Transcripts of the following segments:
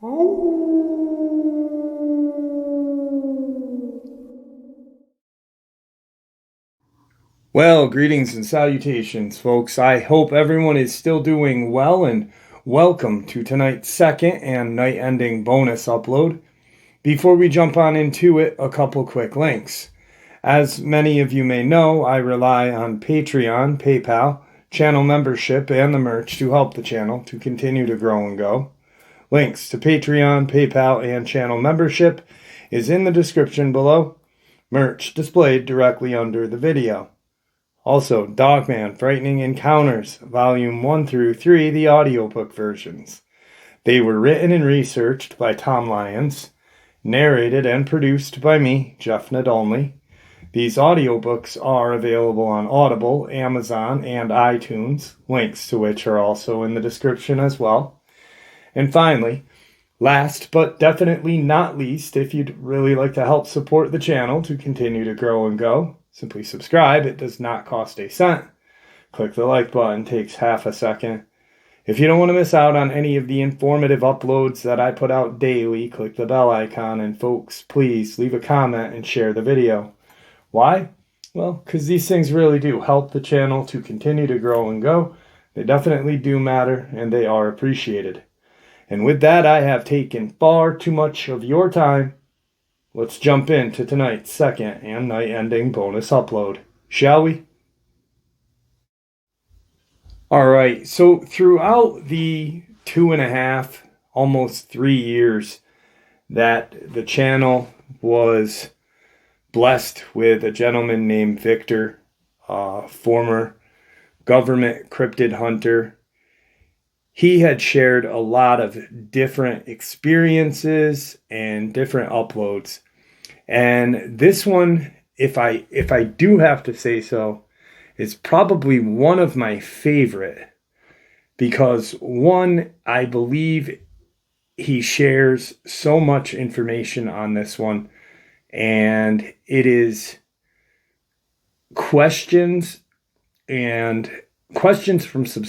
Well, greetings and salutations, folks. I hope everyone is still doing well, and welcome to tonight's second and night-ending bonus upload. Before we jump on into it, a couple quick links. As many of you may know, I rely on Patreon, PayPal, channel membership, and the merch to help the channel to continue to grow and go. Links to Patreon, PayPal, and channel membership is in the description below. Merch displayed directly under the video. Also, Dogman Frightening Encounters, Volume 1 through 3, the audiobook versions. They were written and researched by Tom Lyons, narrated and produced by me, Jeff Nadolny. These audiobooks are available on Audible, Amazon, and iTunes, links to which are also in the description as well. And finally, last but definitely not least, if you'd really like to help support the channel to continue to grow and go, simply subscribe. It does not cost a cent. Click the like button, takes half a second. If you don't want to miss out on any of the informative uploads that I put out daily, click the bell icon, and folks, please leave a comment and share the video. Why? Well, because these things really do help the channel to continue to grow and go. They definitely do matter, and they are appreciated. And with that, I have taken far too much of your time. Let's jump into tonight's second and night-ending bonus upload, shall we? Alright, so throughout the 2.5, almost 3 years that the channel was blessed with a gentleman named Victor, former government cryptid hunter, he had shared a lot of different experiences and different uploads. And this one, if I do have to say so, is probably one of my favorite because one, I believe he shares so much information on this one, and it is questions from some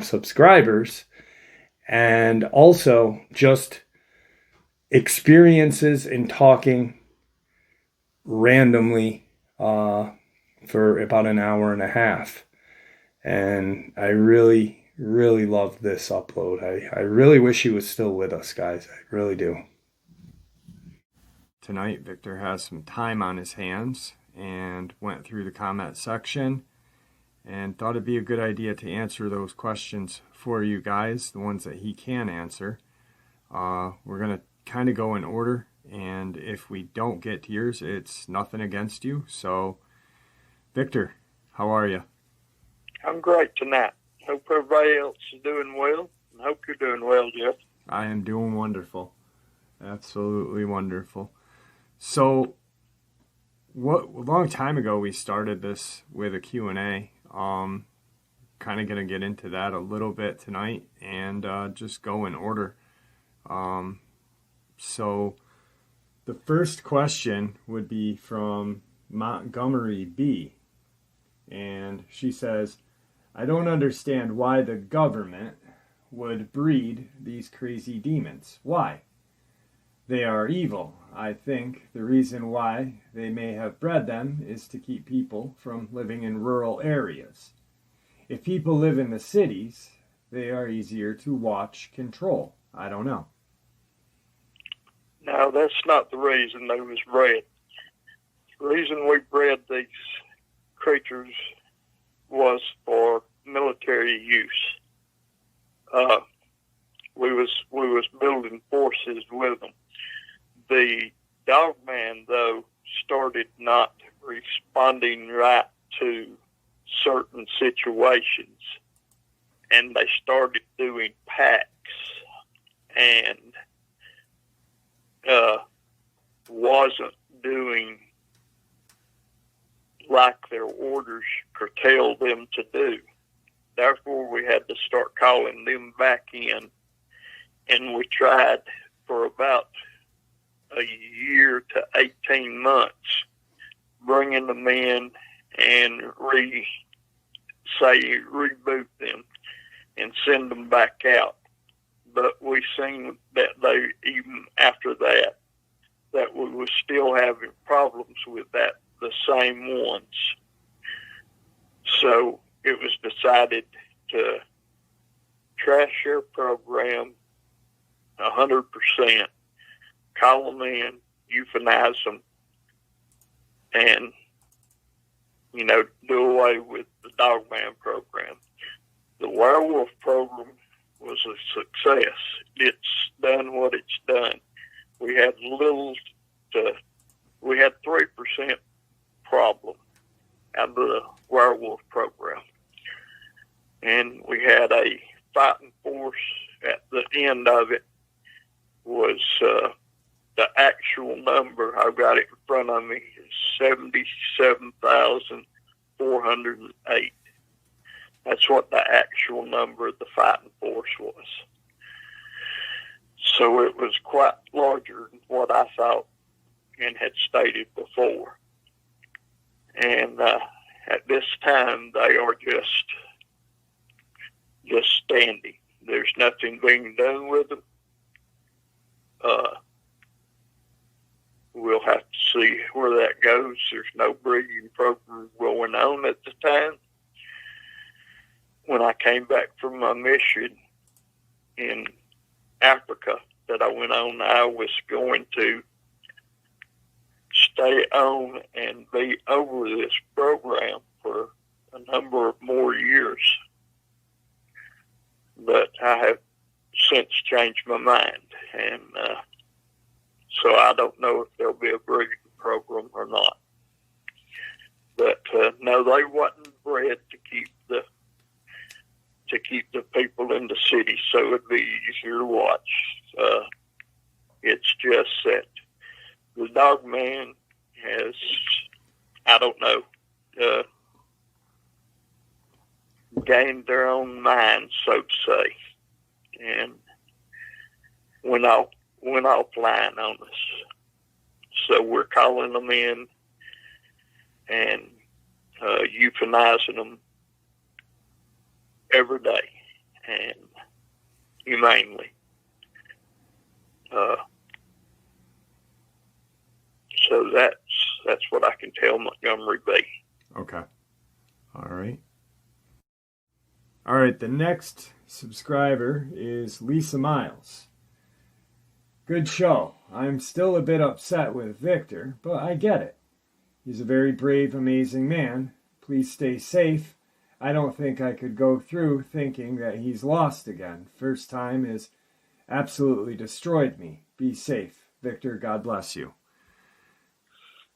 subscribers, and also just experiences in talking randomly for about an hour and a half. And I really, really love this upload. I really wish he was still with us, guys. I really do. Tonight, Victor has some time on his hands and went through the comment section and thought it'd be a good idea to answer those questions for you guys, the ones that he can answer. We're going to kind of go in order, and if we don't get to yours, it's nothing against you. So, Victor, how are you? I'm great tonight. Hope everybody else is doing well, and hope you're doing well, Jeff. I am doing wonderful. Absolutely wonderful. So, a long time ago we started this with a Q&A. Kind of going to get into that a little bit tonight and just go in order. So the first question would be from Montgomery B. And she says, I don't understand why the government would breed these crazy demons. Why? They are evil. I think the reason why they may have bred them is to keep people from living in rural areas. If people live in the cities, they are easier to watch, control. I don't know. No, that's not the reason they was bred. The reason we bred these creatures was for military use. We was building forces with them. The Dogman, though, started not responding right to certain situations, and they started doing packs and wasn't doing like their orders curtailed them to do. Therefore, we had to start calling them back in, and we tried for about a year to 18 months, bringing them in and reboot them and send them back out. but we seen that they, even after that, that we were still having problems with that, the same ones. So it was decided to trash their program 100%, call them in, euthanize them, and, you know, do away with the Dogman program. The werewolf program was a success. It's done what it's done. We had we had 3% problem out of the werewolf program. And we had a fighting force at the end of it was the actual number, I've got it in front of me, is 77,408. That's what the actual number of the fighting force was. So it was quite larger than what I thought and had stated before. And at this time, they are just standing. There's nothing being done with them. We'll have to see where that goes. There's no breeding program going on at the time. When I came back from my mission in Africa that I went on, I was going to stay on and be over this program for a number of more years. But I have since changed my mind, and so I don't know if there'll be a breeding program or not. But no, they wasn't bred to keep the people in the city, so it'd be easier to watch. It's just that the Dogman has, I don't know, gained their own mind, so to say, and went offline on us. So we're calling them in and euthanizing them every day and humanely. So that's what I can tell Montgomery B. Okay. All right, the next subscriber is Lisa Miles. Good show. I'm still a bit upset with Victor, but I get it. He's a very brave, amazing man. Please stay safe. I don't think I could go through thinking that he's lost again. First time has absolutely destroyed me. Be safe. Victor, God bless you.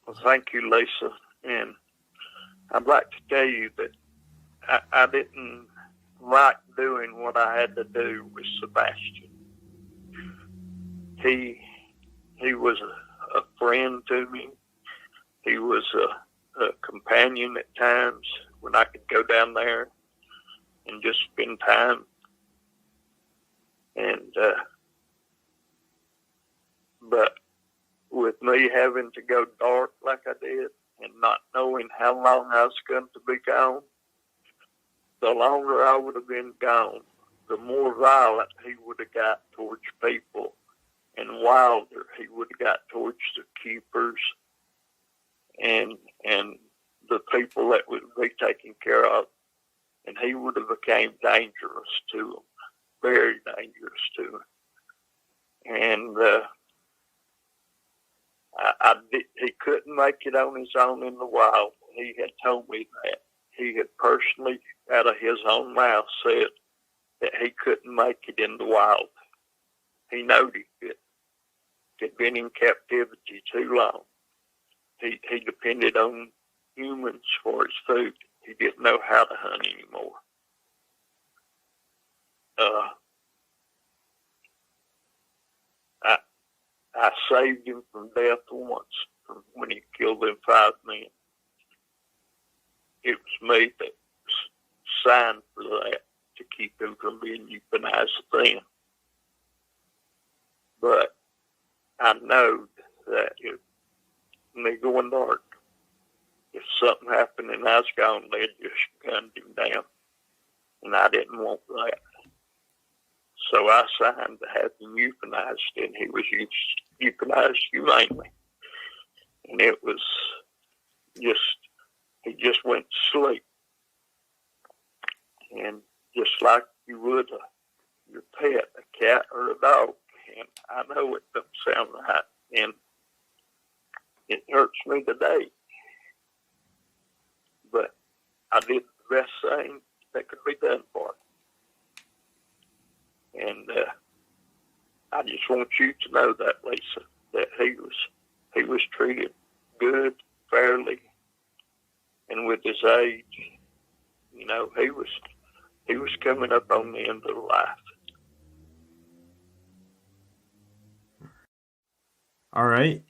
Well, thank you, Lisa. And I'd like to tell you that I didn't like doing what I had to do with Sebastian. He was a friend to me. He was a companion at times when I could go down there and just spend time. And but with me having to go dark like I did and not knowing how long I was going to be gone, the longer I would have been gone, the more violent he would have got towards people and wilder he would have got towards the keepers and the people that would be taken care of. And he would have became dangerous to them, very dangerous to them. And he couldn't make it on his own in the wild. He had told me that. He had personally, out of his own mouth, said that he couldn't make it in the wild. He knowed he could. He'd been in captivity too long. He depended on humans for his food. He didn't know how to hunt anymore. I saved him from death once when he killed them 5 men. It was me that signed for that to keep him from being euthanized then. But I know that if me going dark, if something happened and I was gone, they'd just gunned him down. And I didn't want that. So I signed to have him euthanized, and he was euthanized humanely. And it was just, he just went to sleep. And just like you would your pet, a cat or a dog. And I know it doesn't sound right, and it hurts me today. But I did the best thing that could be done for him. And I just want you to know that, Lisa, that he was treated good, fairly, and with his age, you know, he was coming up on the end of life. All right.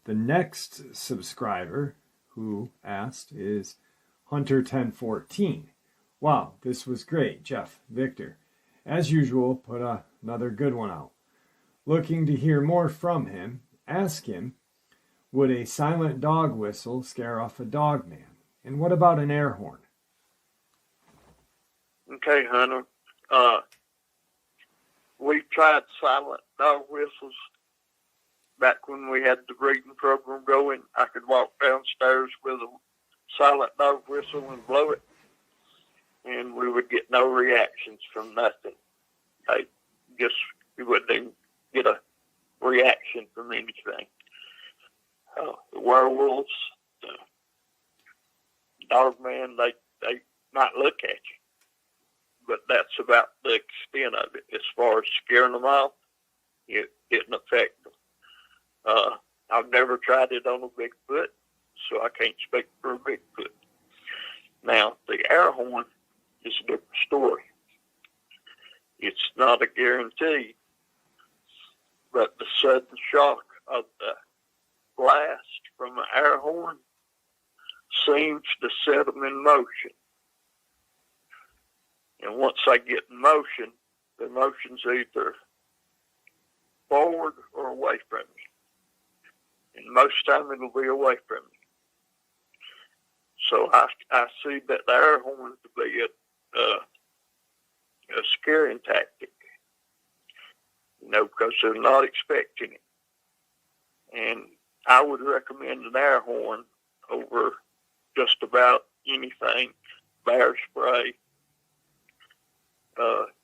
The next subscriber who asked is Hunter1014. Wow, this was great, Jeff, Victor. As usual, put another good one out. Looking to hear more from him, ask him, would a silent dog whistle scare off a Dogman? And what about an air horn? Okay, Hunter. We tried silent dog whistles back when we had the breeding program going. I could walk downstairs with a silent dog whistle and blow it, and we would get no reactions from nothing. We wouldn't even get a reaction from anything. The werewolves, the Dogman, they might look at you, but that's about the extent of it. As far as scaring them off, it didn't affect them. I've never tried it on a Bigfoot, so I can't speak for a Bigfoot. Now, the air horn is a different story. It's not a guarantee, but the sudden shock of the blast from an air horn seems to set them in motion. And once they get in motion, the motion's either forward or away from you. And most time it'll be away from you. So I see that the air horn to be a scaring tactic, you know, because they're not expecting it. And I would recommend an air horn over just about anything. Bear spray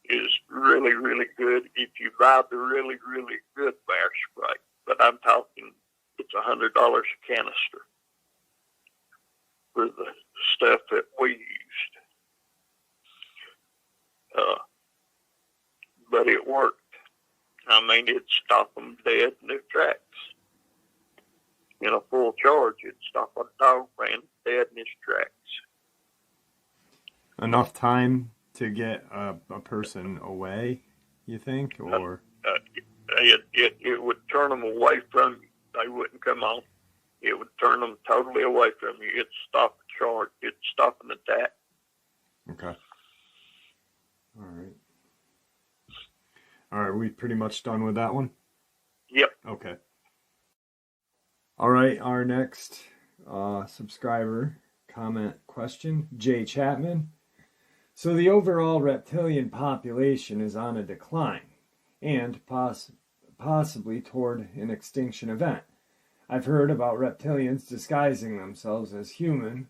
is really, really good if you buy the really, really good bear spray. But I'm talking, it's $100 a canister for the stuff that we used. But it worked. I mean, it'd stop them dead in their tracks. In a full charge, it'd stop a Dogman dead in his tracks. Enough time to get a person away, you think? Or it would turn them away from you. They wouldn't come on. It would turn them totally away from you. It'd stop a charge. It'd stop an attack. Okay. All right, we pretty much done with that one? Yep. Okay. All right, our next subscriber comment question, Jay Chapman. So the overall reptilian population is on a decline and possibly toward an extinction event. I've heard about reptilians disguising themselves as human,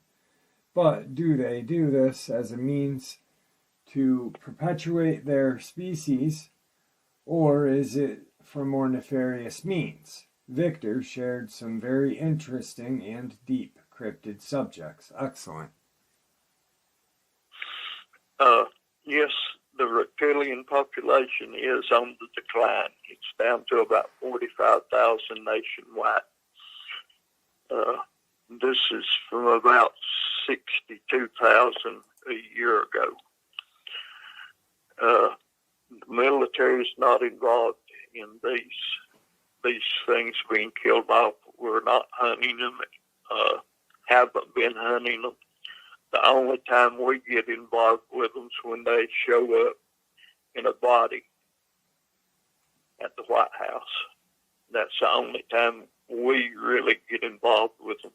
but do they do this as a means to perpetuate their species, or is it for more nefarious means? Victor shared some very interesting and deep cryptid subjects. Excellent. Yes, the reptilian population is on the decline. It's down to about 45,000 nationwide. This is from about 62,000 a year ago. The military is not involved in these things being killed off. We're not hunting them, haven't been hunting them. The only time we get involved with them is when they show up in a body at the White House. That's the only time we really get involved with them.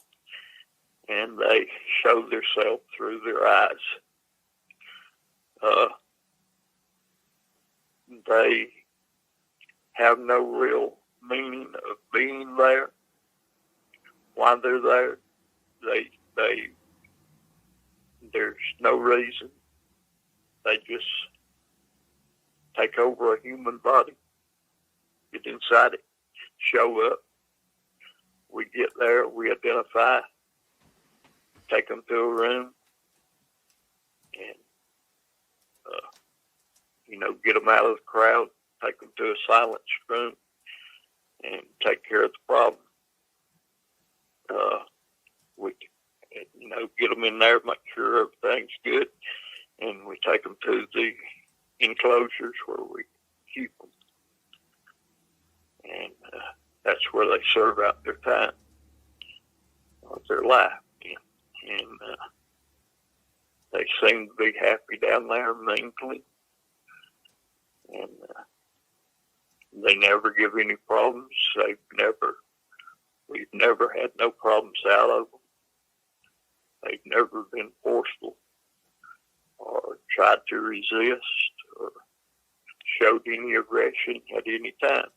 And they show themselves through their eyes. they have no real meaning of being there. Why they're there, there's no reason. They just take over a human body, get inside it, show up. We get there, we identify, take them to a room, and get them out of the crowd, take them to a silence room, and take care of the problem. We, get them in there, make sure everything's good, and we take them to the enclosures where we keep them. And that's where they serve out their time, or their life. And they seem to be happy down there mentally. And they never give any problems. We've never had no problems out of them. They've never been forceful or tried to resist or showed any aggression at any time.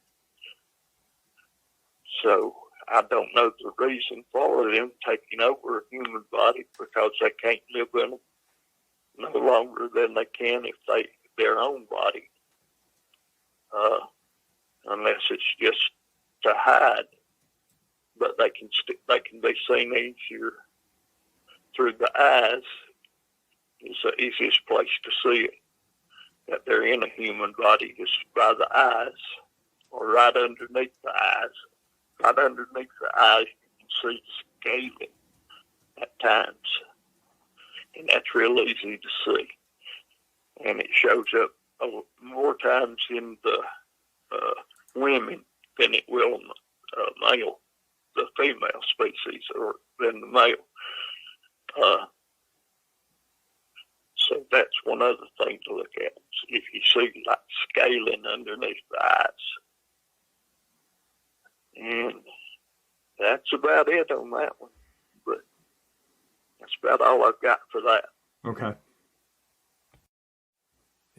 So I don't know the reason for them taking over a human body, because they can't live in them no longer than they can if their own body, unless it's just to hide. But they can be seen easier through the eyes. It's the easiest place to see it, that they're in a human body, is by the eyes, or right underneath the eyes. Right underneath the eyes, you can see scaling at times. And that's real easy to see. And it shows up more times in the women than it will in the male, the female species, or than the male. So that's one other thing to look at. If you see like scaling underneath the eyes. And that's about it on that one. But that's about all I've got for that. Okay.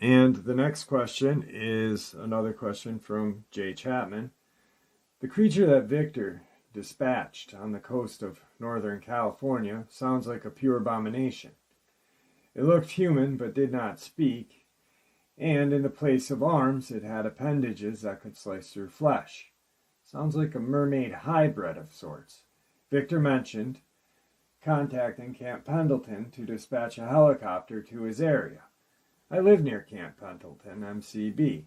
And the next question is another question from Jay Chapman. The creature that Victor dispatched on the coast of Northern California sounds like a pure abomination. It looked human but did not speak, and in the place of arms it had appendages that could slice through flesh. Sounds like a mermaid hybrid of sorts. Victor mentioned contacting Camp Pendleton to dispatch a helicopter to his area. I live near Camp Pendleton, MCB,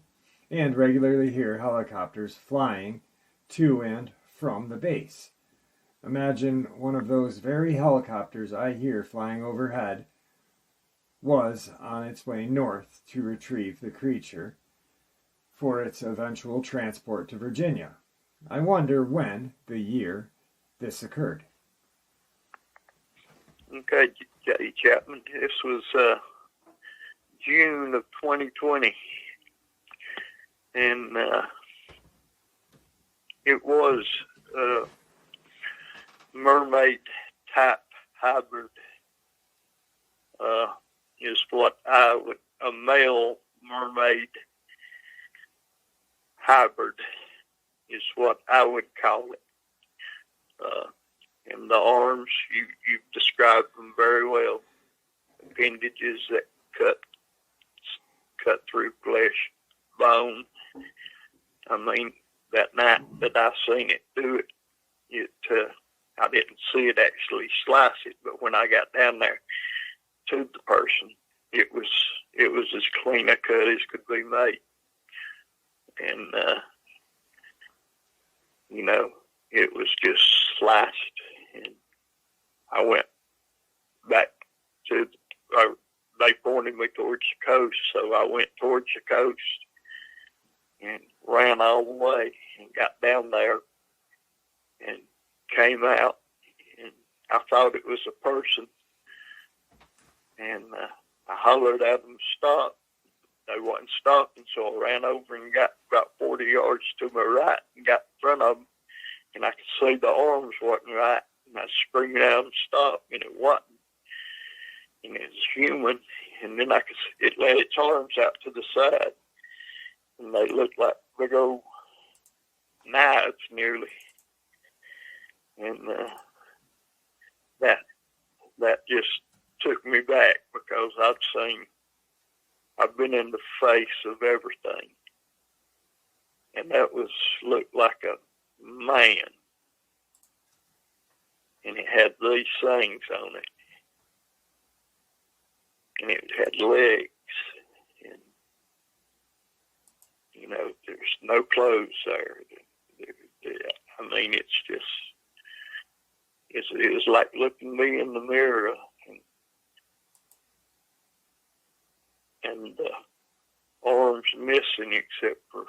and regularly hear helicopters flying to and from the base. Imagine one of those very helicopters I hear flying overhead was on its way north to retrieve the creature for its eventual transport to Virginia. I wonder when, the year, this occurred. Okay, Jay Chapman. This was June of 2020. And it was a mermaid-type hybrid. Is what a male mermaid hybrid is what I would call it. And the arms, you've described them very well. Appendages that cut through flesh, bone. I mean, that night that I seen it do it, I didn't see it actually slice it, but when I got down there to the person, it was as clean a cut as could be made. And it was just sliced, and I went back to, they pointed me towards the coast, so I went towards the coast and ran all the way and got down there and came out, and I thought it was a person, and I hollered at them to stop. They wasn't stopping, so I ran over and got about 40 yards to my right and got in front of them, and I could see the arms wasn't right, and I screamed out and stop, and it wasn't. And it was human, and then it let its arms out to the side, and they looked like big old knives nearly. And that just took me back, because I've been in the face of everything. And that looked like a man. And it had these things on it. And it had legs. And, you know, there's no clothes there. I mean, it was like looking me in the mirror. And arms missing except for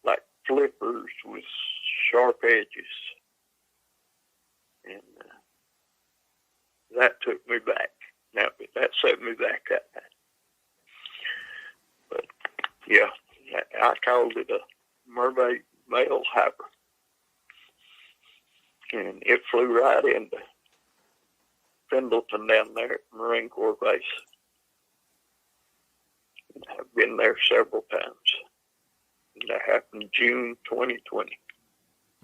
like flippers with sharp edges. And that took me back. Now, that set me back that night. But, yeah, I called it a mermaid male hopper. And it flew right into Pendleton down there at Marine Corps Base. And I've been there several times. And that happened June 2020.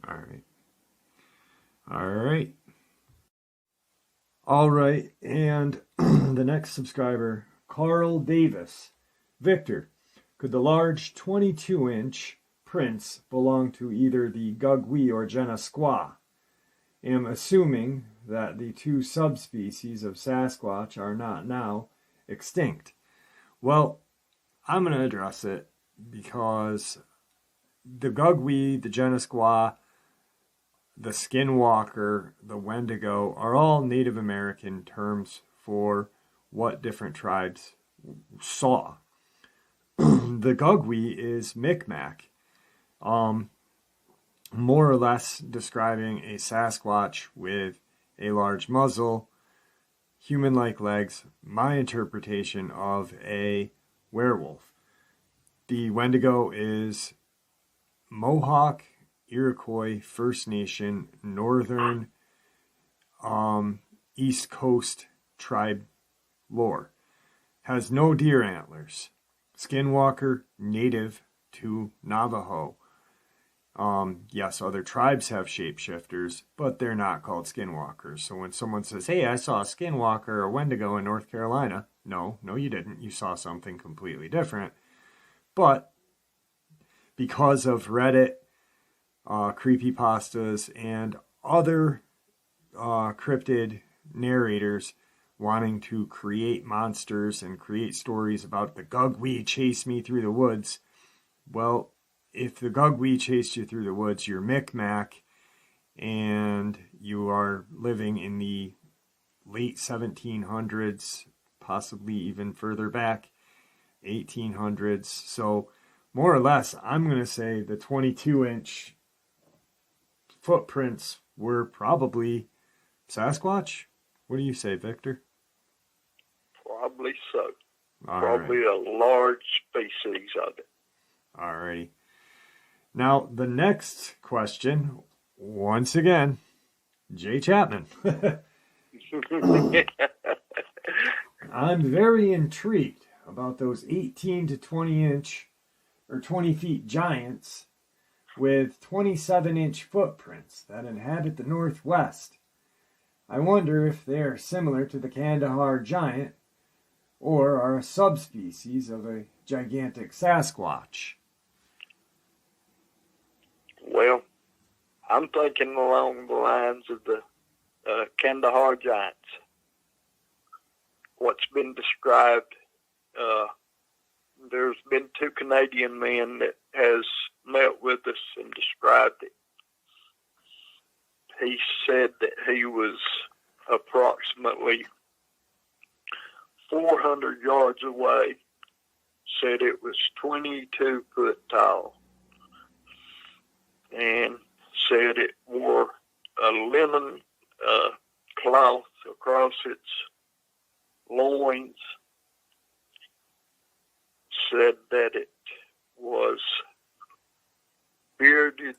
All right. All right. All right. And the next subscriber, Carl Davis. Victor, could the large 22-inch prints belong to either the Gov'T or genus Squaw? Am assuming that the two subspecies of Sasquatch are not now extinct. Well, I'm going to address it because the Gov'T, the genus Squaw, the Skinwalker, the Wendigo are all Native American terms for what different tribes saw. The Gov'T is Micmac, more or less describing a Sasquatch with a large muzzle, human-like legs, my interpretation of a werewolf. The Wendigo is Mohawk, Iroquois, First Nation, Northern, East Coast tribe lore. Has no deer antlers. Skinwalker, native to Navajo. Yes, other tribes have shapeshifters, but they're not called skinwalkers. So when someone says, hey, I saw a skinwalker or Wendigo in North Carolina, no, you didn't. You saw something completely different. But because of Reddit, creepypastas, and other cryptid narrators wanting to create monsters and create stories about the Gov'T chased me through the woods, well, if the Gov'T chased you through the woods, you're Micmac, and you are living in the late 1700s, possibly even further back, 1800s. So more or less, I'm going to say the 22-inch footprints were probably Sasquatch. What do you say, Victor? Probably so. All Probably right. a large species of it. All righty. Now, the next question, once again, Jay Chapman. I'm very intrigued about those 18 to 20 inch or 20 feet giants with 27-inch footprints that inhabit the Northwest. I wonder if they are similar to the Kandahar giant or are a subspecies of a gigantic Sasquatch. Well, I'm thinking along the lines of the Kandahar giants. What's been described, there's been 2 Canadian men that has met with us and described it. He said that he was approximately 400 yards away, said it was 22 foot tall, and said it wore a linen cloth across its loins, said that it was bearded,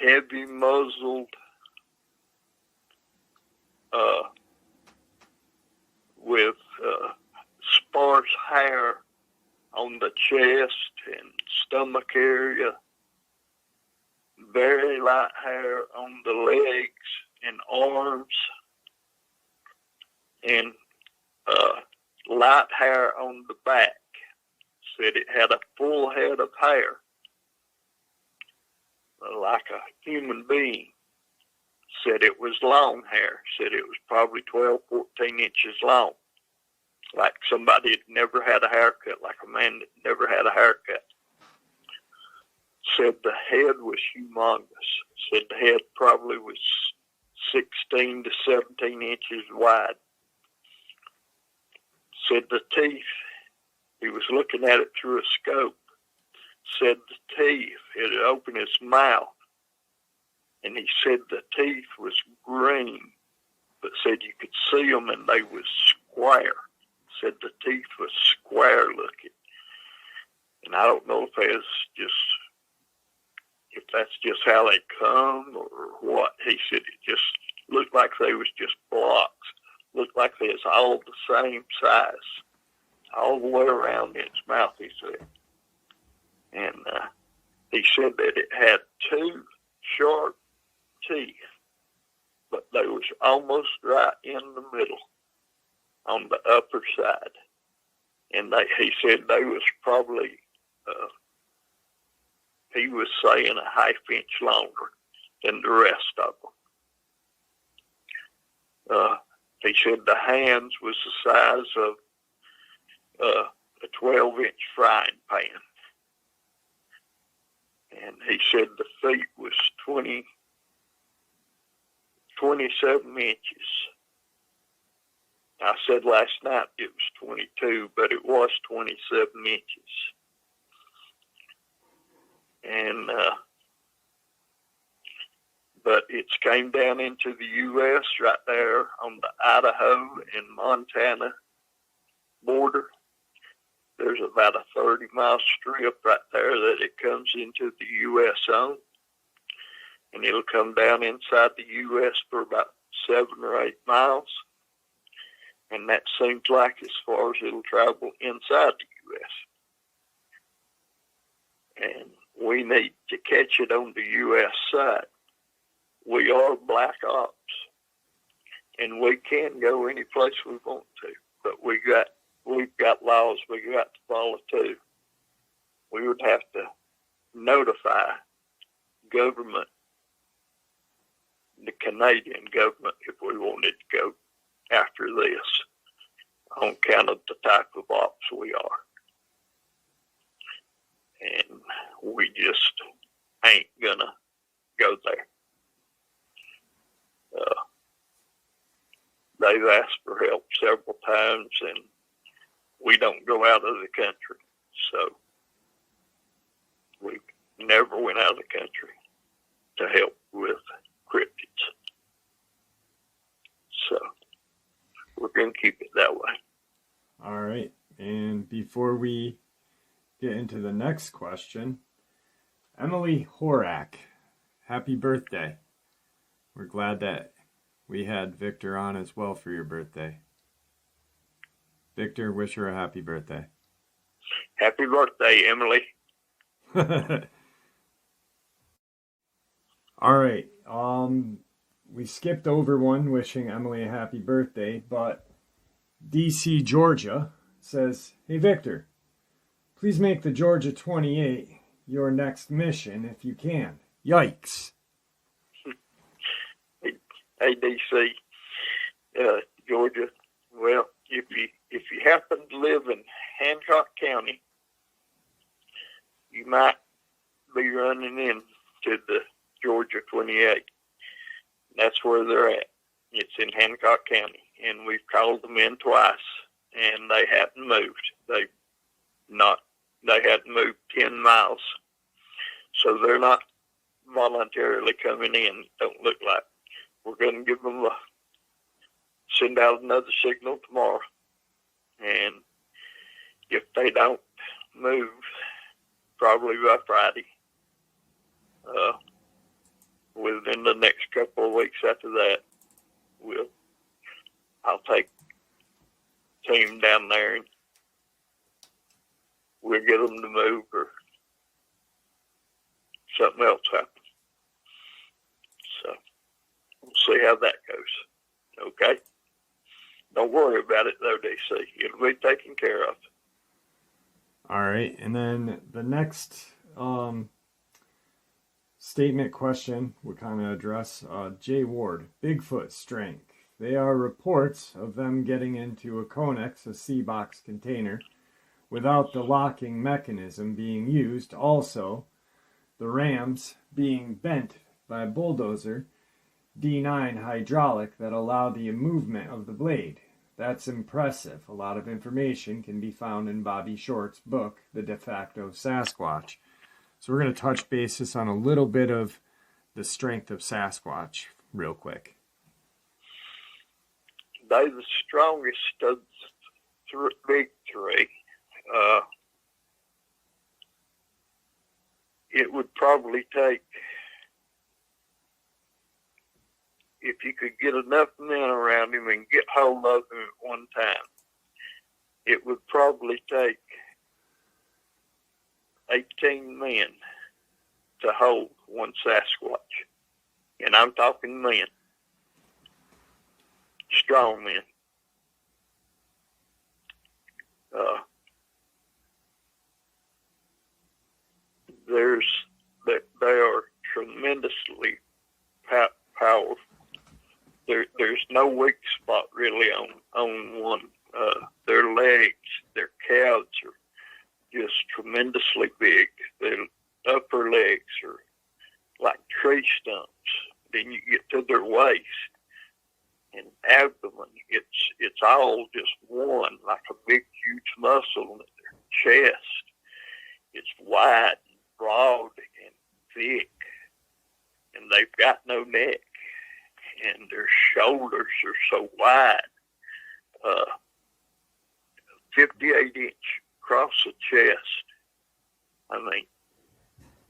heavy muzzled, with sparse hair on the chest and stomach area, very light hair on the legs and arms, and light hair on the back. Said it had a full head of hair, like a human being. Said it was long hair. Said it was probably 12, 14 inches long, like somebody had never had a haircut, like a man that never had a haircut. Said the head was humongous. Said the head probably was 16 to 17 inches wide. Said the teeth, he was looking at it through a scope. Said the teeth, it had opened his mouth, and he said the teeth was green, but said you could see them and they was square. Said the teeth was square looking. And I don't know if that's just how they come or what. He said it just looked like they was just blocks. Looked like they was all the same size, all the way around its mouth, he said. And he said that it had two sharp teeth, but they was almost right in the middle on the upper side. And he said they was probably, he was saying a half inch longer than the rest of them. He said the hands was the size of a 12-inch frying pan. And he said the feet was 27 inches. I said last night it was 22, but it was 27 inches. And, but it's came down into the U.S. right there on the Idaho and Montana border. There's about a 30-mile strip right there that it comes into the U.S. on. And it'll come down inside the U.S. for about 7 or 8 miles. And that seems like as far as it'll travel inside the U.S. And we need to catch it on the U.S. side. We are black ops, and we can go any place we want to, but we've got laws we got to follow too. We would have to notify government, the Canadian government, if we wanted to go after this on account of the type of ops we are. And we just ain't gonna go there. They've asked for help several times, and we don't go out of the country. So we never went out of the country to help with cryptids. So we're going to keep it that way. All right. And before we get into the next question, Emily Horak, happy birthday. We're glad that we had Victor on as well for your birthday. Victor, wish her a happy birthday. Happy birthday, Emily. All right. We skipped over one wishing Emily a happy birthday, but DC, Georgia says, hey, Victor, please make the Georgia 28 your next mission if you can. Yikes. Hey, DC, Georgia. Well, if you happen to live in Hancock County, you might be running into the Georgia 28. That's where they're at. It's in Hancock County, and we've called them in twice, and they hadn't moved. They hadn't moved 10 miles, so they're not voluntarily coming in. Don't look like. We're going to give them send out another signal tomorrow, and if they don't move, probably by Friday, within the next couple of weeks after that, I'll take a team down there, and we'll get them to move or something else happens. So we'll see how that goes. Okay? Don't worry about it though, DC. It'll be taken care of. All right, and then the next statement question we kind of address, Jay Ward, Bigfoot strength. They are reports of them getting into a Conex, a sea box container, without the locking mechanism being used. Also, the rams being bent by a bulldozer, D9 hydraulic that allow the movement of the blade. That's impressive. A lot of information can be found in Bobby Short's book, The De Facto Sasquatch. So we're going to touch basis on a little bit of the strength of Sasquatch real quick. They're the strongest of the big three. It would probably take, if you could get enough men around him and get hold of him at one time, it would probably take 18 men to hold one Sasquatch. And I'm talking men. Strong men. They are tremendously powerful. There's no weak spot really on one. Their legs, their calves are just tremendously big. Their upper legs are like tree stumps. Then you get to their waist and abdomen. It's all just one, like a big, huge muscle in their chest. It's wide, and broad, and thick, and they've got no neck, and their shoulders are so wide, 58-inch across the chest. I mean,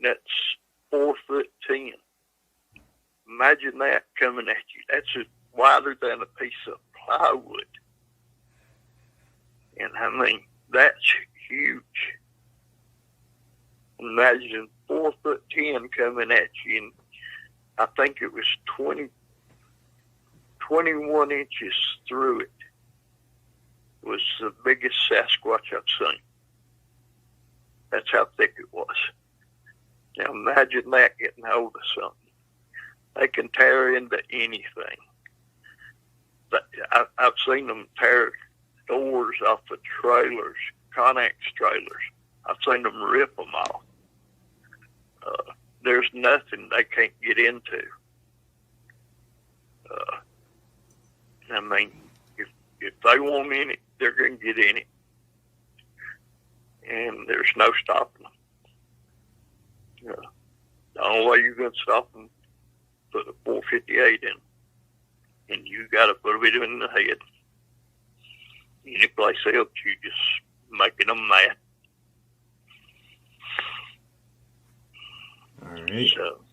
that's 4'10". Imagine that coming at you. That's just wider than a piece of plywood. And I mean, that's huge. Imagine 4'10" coming at you, and I think it was 21 inches through it. Was the biggest Sasquatch I've seen. That's how thick it was. Now imagine that getting hold of something. They can tear into anything. But I've seen them tear doors off of trailers, Connex trailers. I've seen them rip them off. There's nothing they can't get into. I mean, if they want in it, they're going to get in it. And there's no stopping them. The only way you're going to stop them, put a 458 in. And you got to put a bit in the head. Any place else, you just making them mad. All right. So.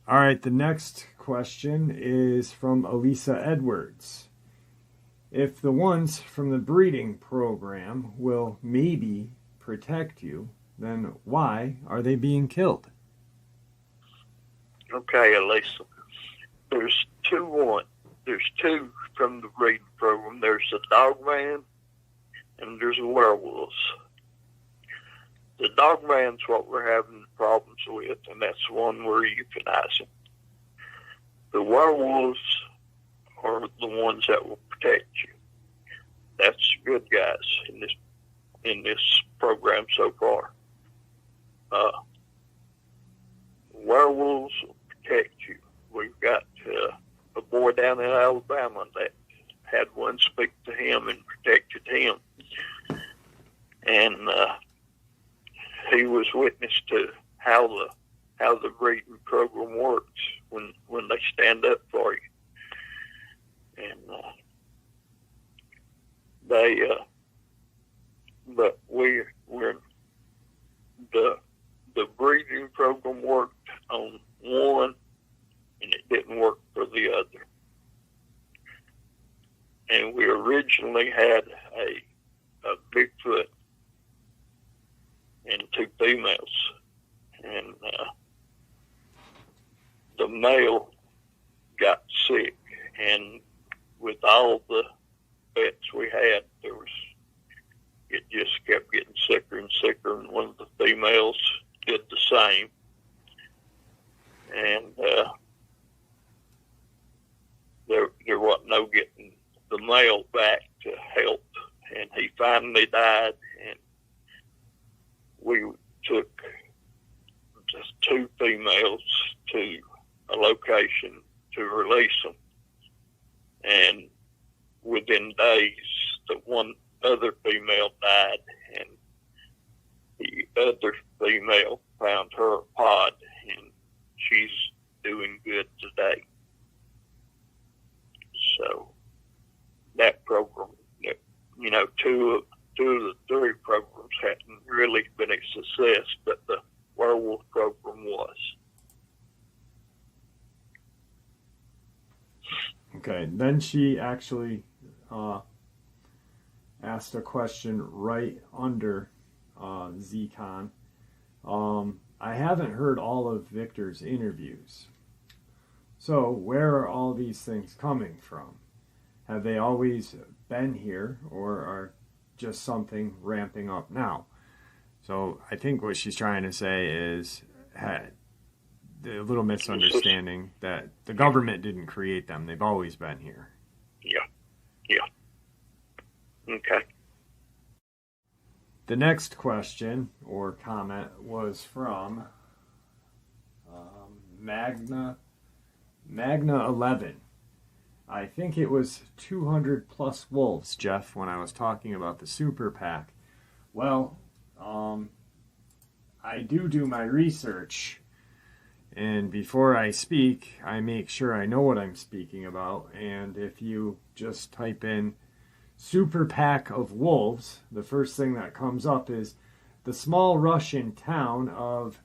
All right, the next question is from Elisa Edwards. If the ones from the breeding program will maybe protect you, then why are they being killed? Okay, Elisa. There's two from the breeding program. There's the Dogman and there's the werewolves. The Dogman's what we're having problems with, and that's the one we're euthanizing. The werewolves are the ones that will protect you. That's good guys in this program so far. Werewolves will protect you. We've got a boy down in Alabama that had one speak to him and protected him. And he was witness to how the breeding program works when they stand up for you. And but we're the breeding program worked on one and it didn't work for the other. And we originally had a Bigfoot females, and the male got sick, and with all the pets we had, it just kept getting sicker and sicker, and one of the females did the same. And there wasn't no getting the male back to help, and he finally died, and we took just 2 females to a location to release them. And within days, the one other female died, and the other female found her pod, and she's doing good today. So that program, you know, two of the 3 programs hadn't really been a success, but the werewolf program was. Okay, then she actually asked a question right under Zcon. I haven't heard all of Victor's interviews. So where are all these things coming from? Have they always been here, or are just something ramping up now? So I think what she's trying to say is the little misunderstanding that the government didn't create them. They've always been here. Yeah. Okay. The next question or comment was from Magna 11. I think it was 200 plus wolves, Jeff, when I was talking about the super PAC. Well, I do my research, and before I speak, I make sure I know what I'm speaking about. And if you just type in super pack of wolves, the first thing that comes up is the small Russian town of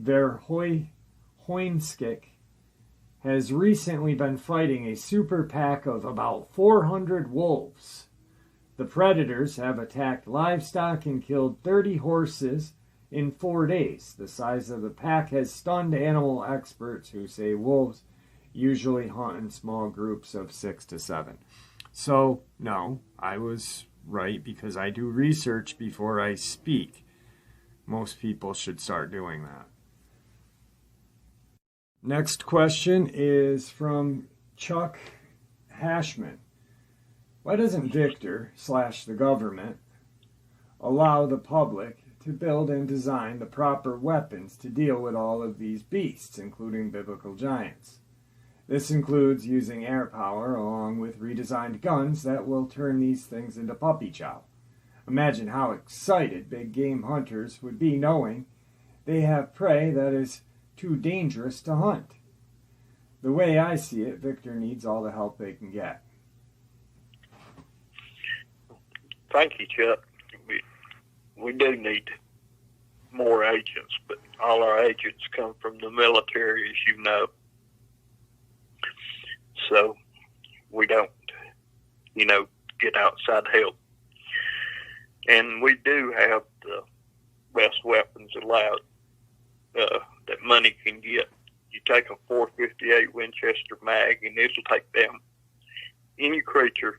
Verhoinskik has recently been fighting a super pack of about 400 wolves. The predators have attacked livestock and killed 30 horses in 4 days. The size of the pack has stunned animal experts who say wolves usually hunt in small groups of 6 to 7. So, no, I was right because I do research before I speak. Most people should start doing that. Next question is from Chuck Hashman. Why doesn't Victor / the government allow the public to build and design the proper weapons to deal with all of these beasts, including biblical giants? This includes using air power along with redesigned guns that will turn these things into puppy chow. Imagine how excited big game hunters would be knowing they have prey that is too dangerous to hunt. The way I see it, Victor needs all the help they can get. Thank you, Chuck. We do need more agents, but all our agents come from the military, as you know. So we don't, get outside help. And we do have the best weapons allowed that money can get. You take a .458 Winchester mag, and it'll take down any creature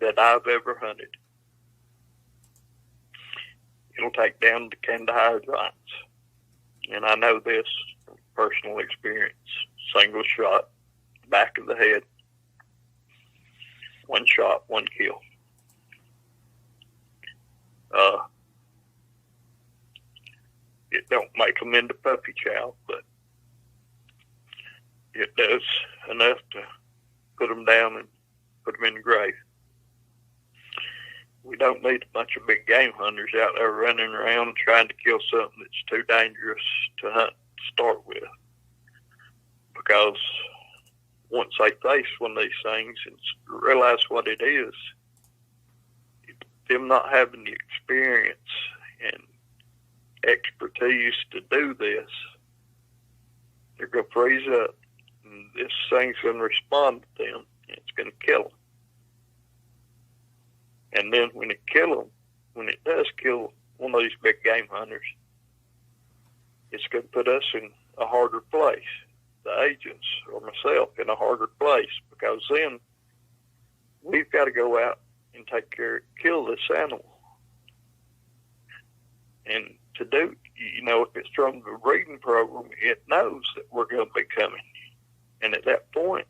that I've ever hunted. It'll take down the Kandahar giants. And I know this from personal experience. Single shot, back of the head. One shot, one kill. It don't make them into puppy chow, but it does enough to put them down and put them in the grave. We don't need a bunch of big game hunters out there running around trying to kill something that's too dangerous to hunt to start with. Because once they face one of these things and realize what it is, them not having the experience and expertise to do this, they're going to freeze up. And this thing's going to respond to them, and it's going to kill them. And then when it does kill one of these big game hunters, it's going to put us in a harder place, the agents or myself in a harder place, because then we've got to go out and kill this animal. And to do, if it's from the breeding program, it knows that we're going to be coming. And at that point,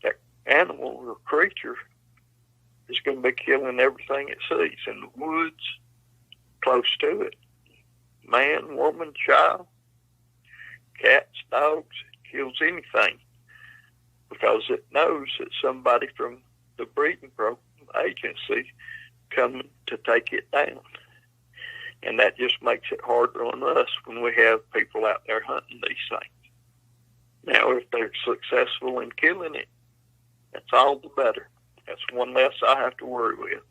that animal or creature is going to be killing everything it sees in the woods, close to it. Man, woman, child, cats, dogs, it kills anything, because it knows that somebody from the breeding program agency coming to take it down. And that just makes it harder on us when we have people out there hunting these things. Now, if they're successful in killing it, that's all the better. That's one less I have to worry with.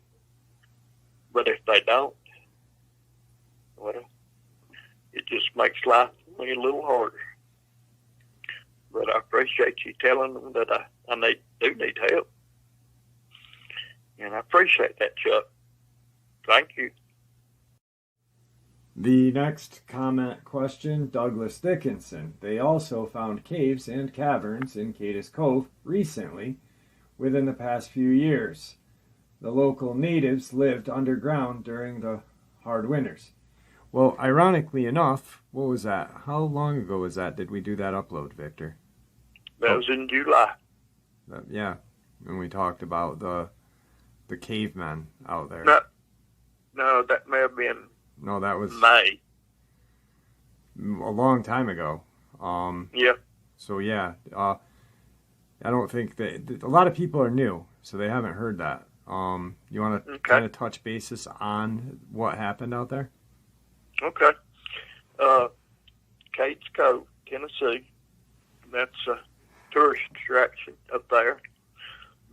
But if they don't, well, it just makes life for me a little harder. But I appreciate you telling them that I do need help. And I appreciate that, Chuck. Thank you. The next comment question, Douglas Dickinson. They also found caves and caverns in Cadiz Cove recently, within the past few years. The local natives lived underground during the hard winters. Well, ironically enough, what was that? How long ago was that? Did we do that upload, Victor? That was in July. Yeah, when we talked about the cavemen out there. No, that may have been. No, that was May. A long time ago. Yeah. So yeah, I don't think that a lot of people are new, so they haven't heard that. You want to kind of touch basis on what happened out there? Okay. Cadiz Cove, Tennessee. That's a tourist attraction up there.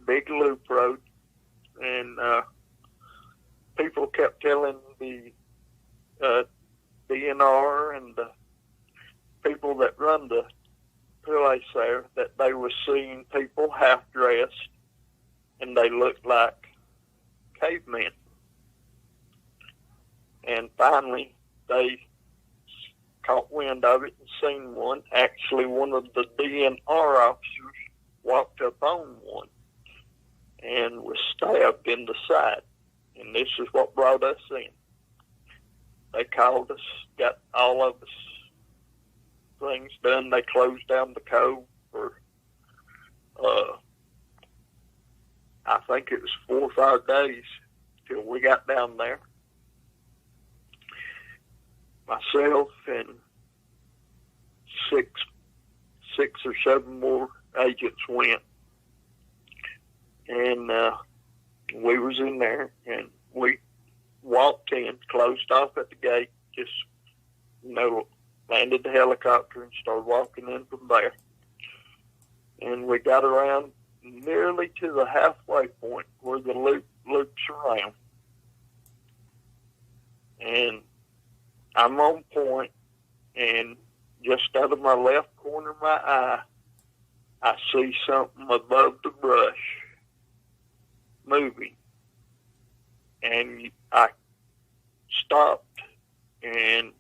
Big loop road, and people kept telling the DNR and the people that run the place there that they were seeing people half dressed and they looked like cavemen. And finally they caught wind of it and seen one. Actually, one of the DNR officers walked up on one and was stabbed in the side. And this is what brought us in. They called us, got all of us things done. They closed down the cove for, I think it was 4 or 5 days till we got down there. Myself and six or seven more agents went, and we was in there, and we walked in, closed off at the gate, just, landed the helicopter and started walking in from there. And we got around nearly to the halfway point where the loop loops around. And I'm on point, and just out of my left corner of my eye, I see something above the brush moving. And I stopped, and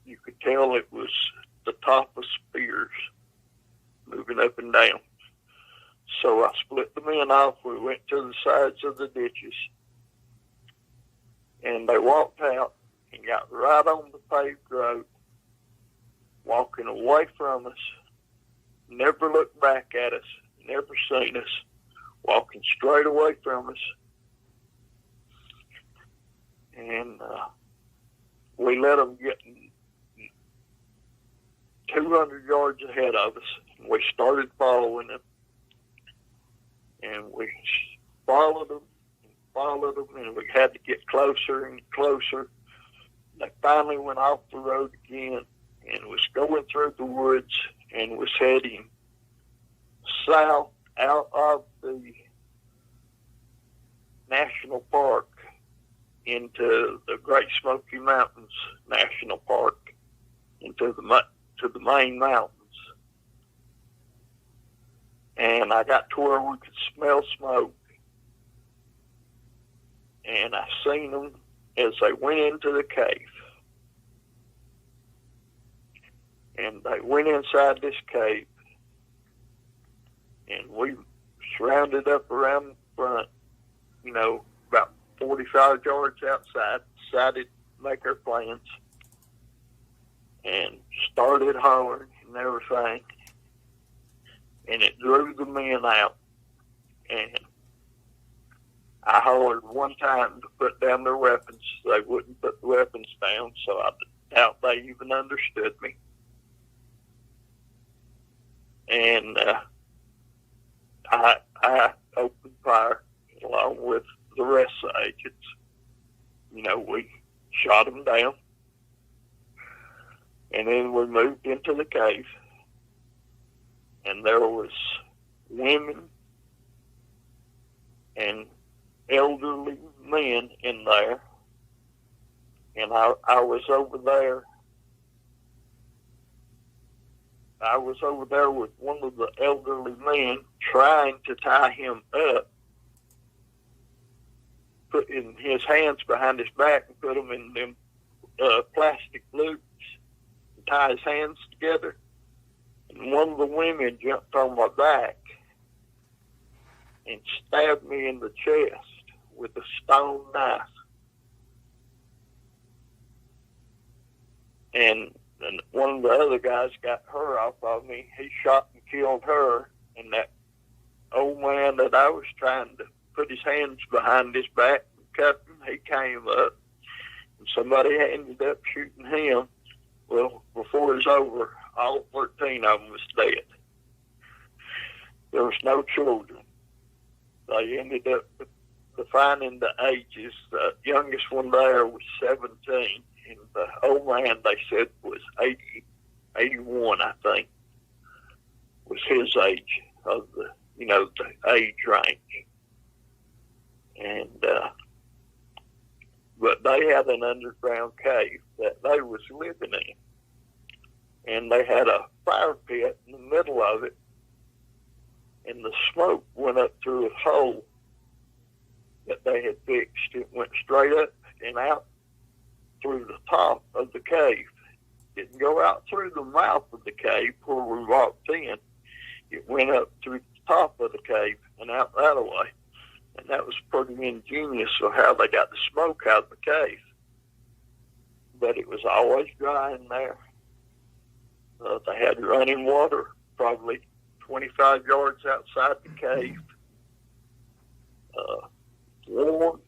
you could tell it was the top of spears moving up and down. So I split the men off. We went to the sides of the ditches, and they walked out and got right on the paved road, walking away from us, never looked back at us, never seen us, walking straight away from us. And we let them get 200 yards ahead of us. And we started following them. And we followed them, and we had to get closer and closer. They finally went off the road again and was going through the woods and was heading south out of the national park into the Great Smoky Mountains National Park, into the main mountains. And I got to where we could smell smoke. And I seen them as they went into the cave. And they went inside this cave, and we surrounded up around the front, about 45 yards outside, decided to make our plans, and started hollering and everything. And it drew the men out. And I hollered one time to put down their weapons. They wouldn't put the weapons down, so I doubt they even understood me. And I opened fire along with the rest of the agents. We shot them down. And then we moved into the cave. And there was women and elderly men in there. And I was over there. I was over there with one of the elderly men trying to tie him up, putting his hands behind his back and put them in them plastic loops and tie his hands together. And one of the women jumped on my back and stabbed me in the chest with a stone knife. And one of the other guys got her off of me. He shot and killed her. And that old man that I was trying to put his hands behind his back and cuff him, he came up. And somebody ended up shooting him. Well, before it was over, all 13 of them was dead. There was no children. They ended up defining the ages. The youngest one there was 17. And the old man, they said, was 81, I think, was his age of the age range. And, but they had an underground cave that they was living in. And they had a fire pit in the middle of it. And the smoke went up through a hole that they had fixed. It went straight up and out through the top of the cave. It didn't go out through the mouth of the cave where we walked in. It went up through the top of the cave and out that way. And that was pretty ingenious of how they got the smoke out of the cave. But it was always dry in there. They had running water probably 25 yards outside the cave. Warm.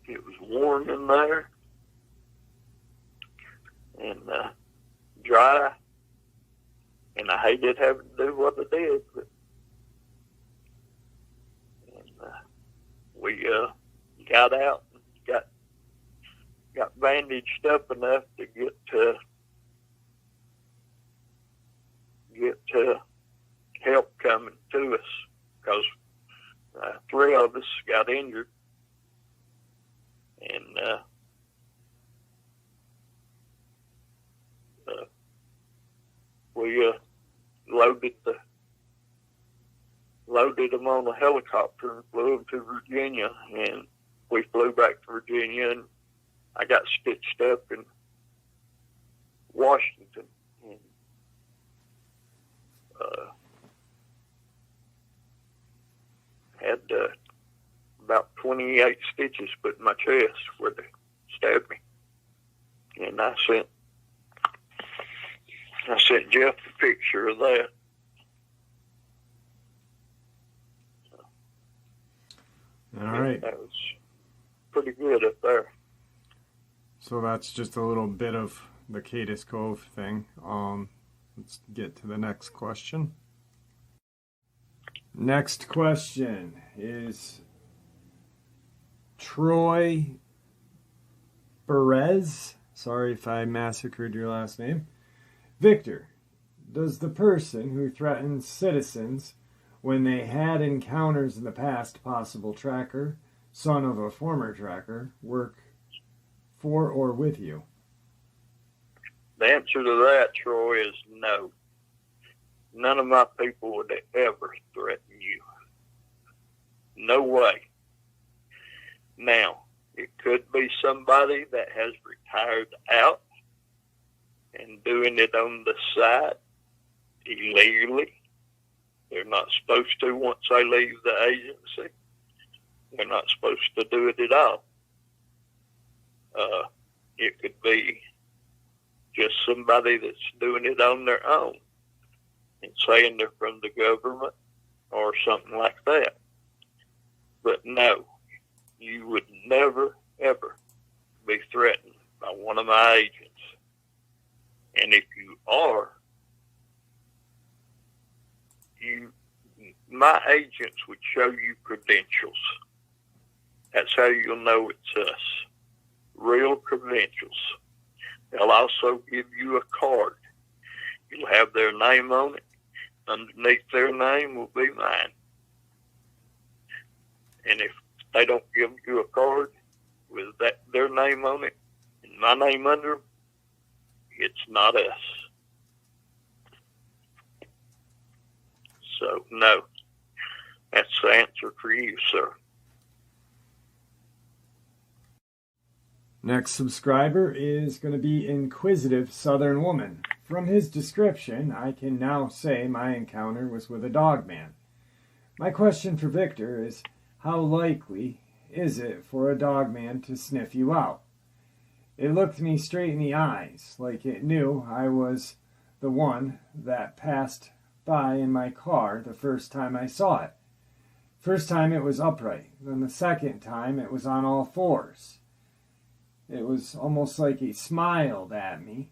It was warm in there. And dry. And I hated having to do what I did. But, we got out and got bandaged up enough to get help coming to us, because 3 of us got injured. And we loaded them on a helicopter and flew them to Virginia, and we flew back to Virginia, and I got stitched up in Washington. And, had about 28 stitches put in my chest where they stabbed me. And I sent Jeff a picture of that. All right. That was pretty good up there. So that's just a little bit of the Cadiz Cove thing. Let's get to the next question. Next question is Troy Perez. Sorry if I massacred your last name. Victor, does the person who threatens citizens when they had encounters in the past, possible tracker, son of a former tracker, work for or with you? The answer to that, Troy, is no. None of my people would ever threaten you. No way. Now, it could be somebody that has retired out and doing it on the side illegally. They're not supposed to once they leave the agency. They're not supposed to do it at all. It could be just somebody that's doing it on their own and saying they're from the government or something like that. But no, you would never, ever be threatened by one of my agents. And if you are, my agents would show you credentials. That's how you'll know it's us. Real credentials. They'll also give you a card. You'll have their name on it. Underneath their name will be mine. And if they don't give you a card with their name on it and my name under them, it's not us. So, no. That's the answer for you, sir. Next subscriber is going to be Inquisitive Southern Woman. From his description, I can now say my encounter was with a dogman. My question for Victor is, how likely is it for a dogman to sniff you out? It looked me straight in the eyes, like it knew I was the one that passed by in my car the first time I saw it. First time it was upright, then the second time it was on all fours. It was almost like he smiled at me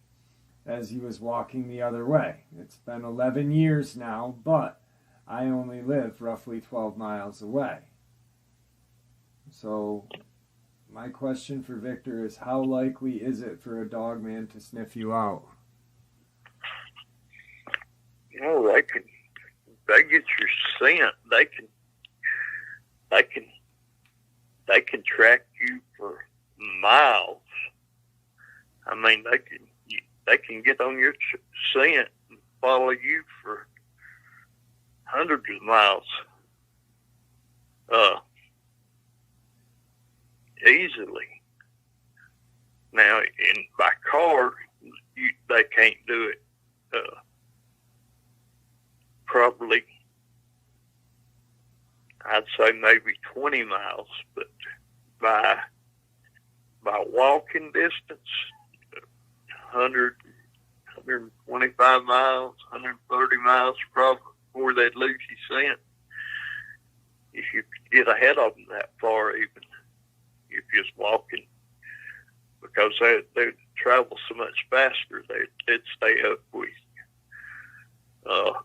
as he was walking the other way. It's been 11 years now, but I only live roughly 12 miles away. So my question for Victor is, how likely is it for a dogman to sniff you out? You know, they get your scent. They can track you for miles. I mean, they can get on your scent and follow you for hundreds of miles. Easily. Now, by car, they can't do it. Probably, I'd say maybe 20 miles, but by walking distance, 100, 125 miles, 130 miles probably before they'd lose your scent. If you could get ahead of them that far even, if you're just walking, because they travel so much faster, they'd stay up with you.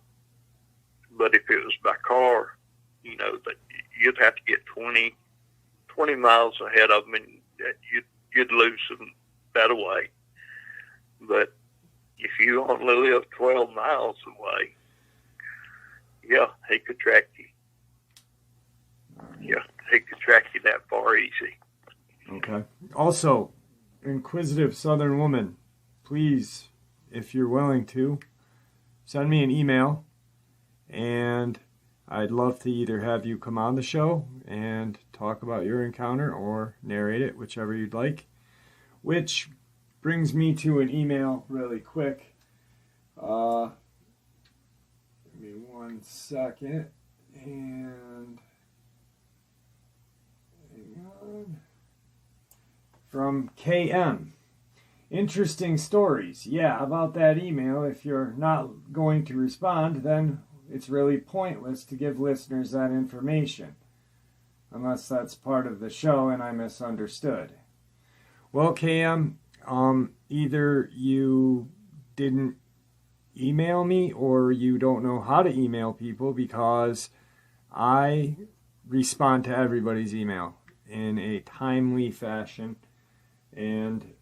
But if it was by car, you know, that you'd have to get 20 miles ahead of them, and you'd lose them that way. But if you only live 12 miles away, yeah, he could track you. Yeah, he could track you that far easy. Okay. Also, Inquisitive Southern Woman, please, if you're willing to, send me an email, and I'd love to either have you come on the show and talk about your encounter or narrate it, whichever you'd like. Which brings me to an email really quick. Give me 1 second. And hang on. From KM. Interesting stories. Yeah, about that email. If you're not going to respond, then it's really pointless to give listeners that information. Unless that's part of the show and I misunderstood. Well, KM, either you didn't email me or you don't know how to email people, because I respond to everybody's email in a timely fashion. And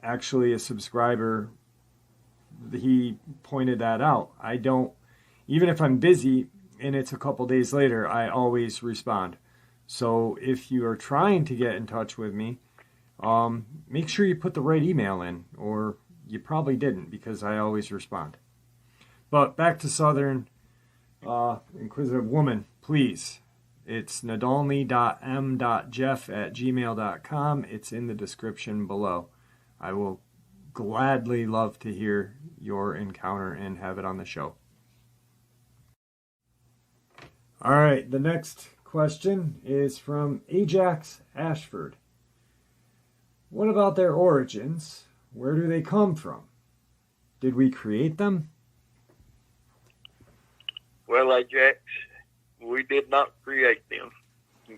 actually a subscriber, he pointed that out. I don't, even if I'm busy and it's a couple days later, I always respond. So if you are trying to get in touch with me, make sure you put the right email in, or you probably didn't, because I always respond. But back to Southern Inquisitive Woman, please. It's nadolny.m.jeff@gmail.com. It's in the description below. I will gladly love to hear your encounter and have it on the show. All right, the next question is from Ajax Ashford. What about their origins? Where do they come from? Did we create them? Well, Ajax, we did not create them.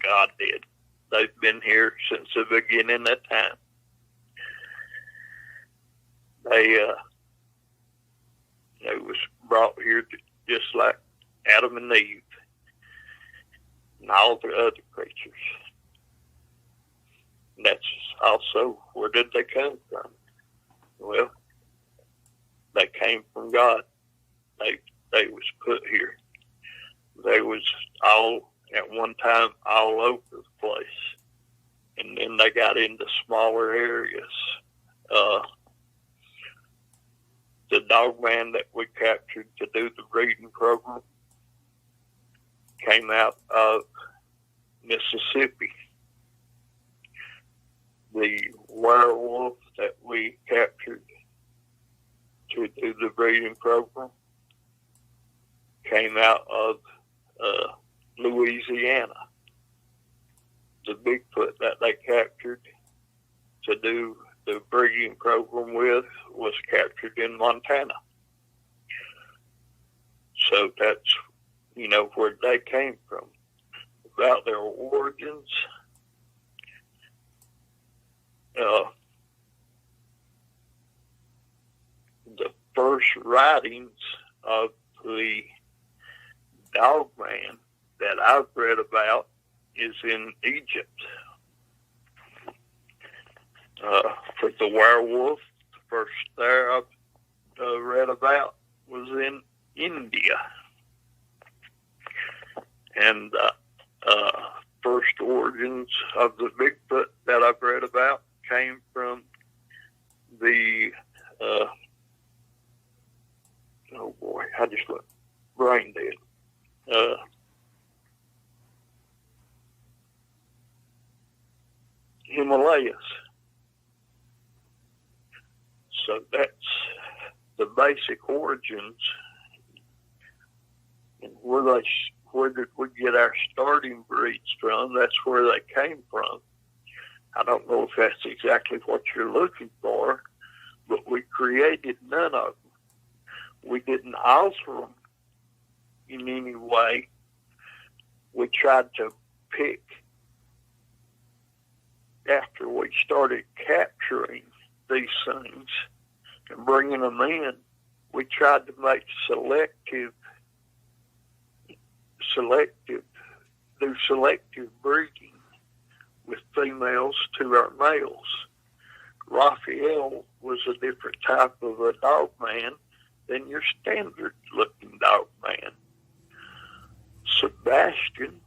God did. They've been here since the beginning of time. They was brought here just like Adam and Eve and all the other creatures. And that's also, where did they come from? Well, they came from God. They was put here. They was all, at one time, all over the place. And then they got into smaller areas. The Dogman that we captured to do the breeding program came out of Mississippi. The werewolf that we captured to do the breeding program came out of Louisiana. The Bigfoot that they captured to do the breeding program with was captured in Montana. So that's, where they came from. About their origins, the first writings of the Dogman that I've read about is in Egypt. For the werewolf, the first there I've read about was in India. And first origins of the Bigfoot that I've read about came from the, oh boy, I just went brain dead. Himalayas. So that's the basic origins. And where did we get our starting breeds from? That's where they came from. I don't know if that's exactly what you're looking for, but we created none of them. We didn't alter them in any way. We tried to pick, after we started capturing these things and bringing them in, we tried to make do selective breeding with females to our males. Raphael was a different type of a dogman than your standard looking dogman. Sebastian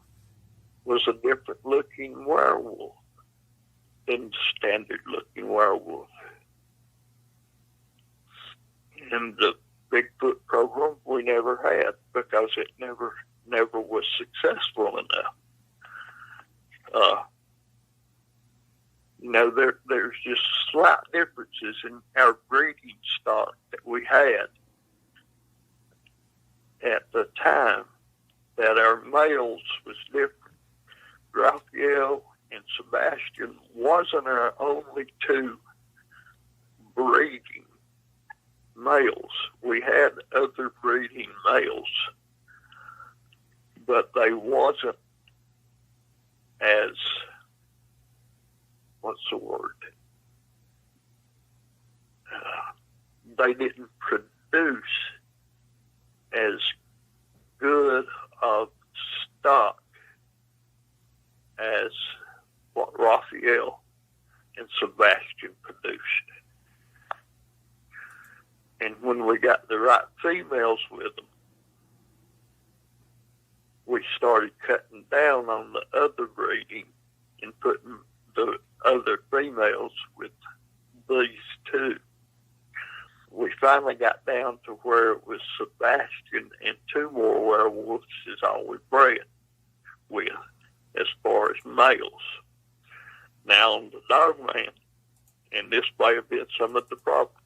was a different looking werewolf than the standard looking werewolf. And the Bigfoot program we never had because it never was successful enough. There's just slight differences in our breeding stock that we had at the time, that our males was different. Raphael and Sebastian wasn't our only two breeding males. We had other breeding males, but they wasn't as, what's the word? They didn't produce as good of stock as what Raphael and Sebastian produced. And when we got the right females with them, we started cutting down on the other breeding and putting the other females with these two. We finally got down to where it was Sebastian and two more werewolves is all we bred with as far as males. Now on the Dogman, and this may have been some of the problem,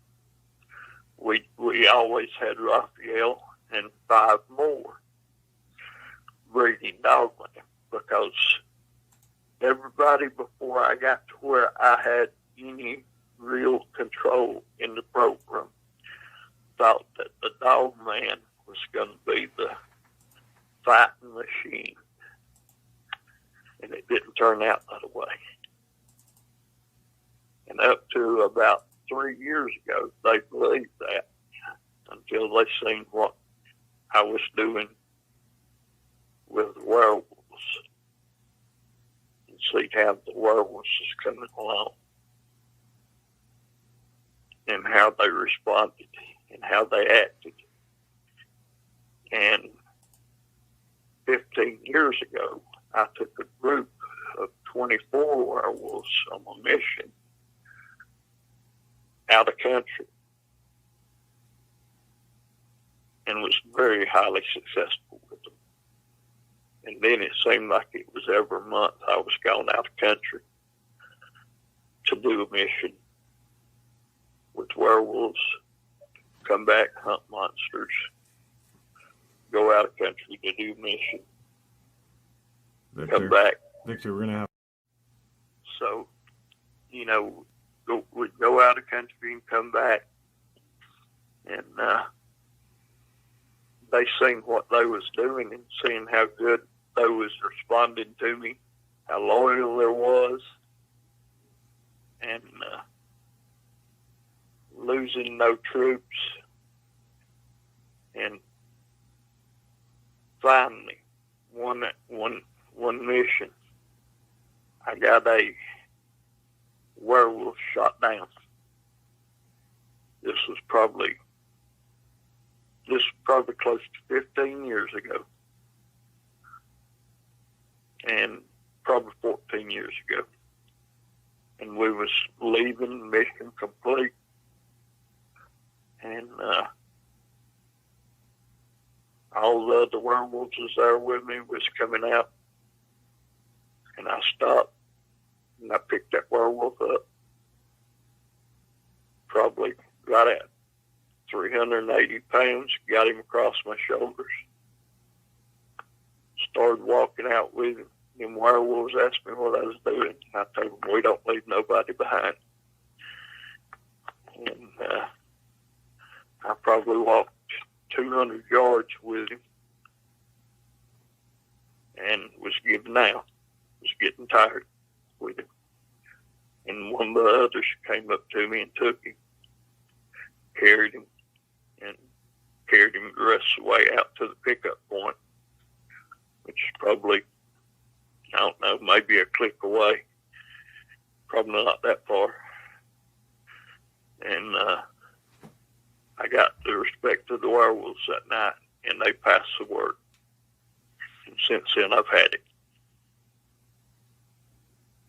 we always had Raphael and 5 more breeding Dogman, because everybody before I got to where I had any real control in the program thought that the Dogman was going to be the fighting machine, and it didn't turn out that way. And up to about 3 years ago, they believed that, until they seen what I was doing with the werewolves, and see how the werewolves was coming along, and how they responded, and how they acted. And 15 years ago, I took a group of 24 werewolves on a mission out of country, and was very highly successful with them. And then it seemed like it was every month I was gone out of country to do a mission with werewolves, come back, hunt monsters, go out of country to do a mission, come back. Victor, we're going to have... So, we'd go out of country and come back, and they seen what they was doing, and seeing how good they was responding to me, how loyal there was, and losing no troops. And finally, one mission, I got a werewolf shot down. This was probably close to 15 years ago, and probably 14 years ago. And we was leaving, mission complete, and all the other werewolves was there with me, was coming out, and I stopped, and I picked that werewolf up, probably right at 380 pounds, got him across my shoulders, started walking out with him. Them werewolves asked me what I was doing. I told them, we don't leave nobody behind. And I probably walked 200 yards with him, and was giving out, was getting tired with him. And one of the others came up to me and took him, carried him the rest of the way out to the pickup point, which is probably, I don't know, maybe a click away, probably not that far. And I got the respect of the werewolves that night, and they passed the word. And since then, I've had it.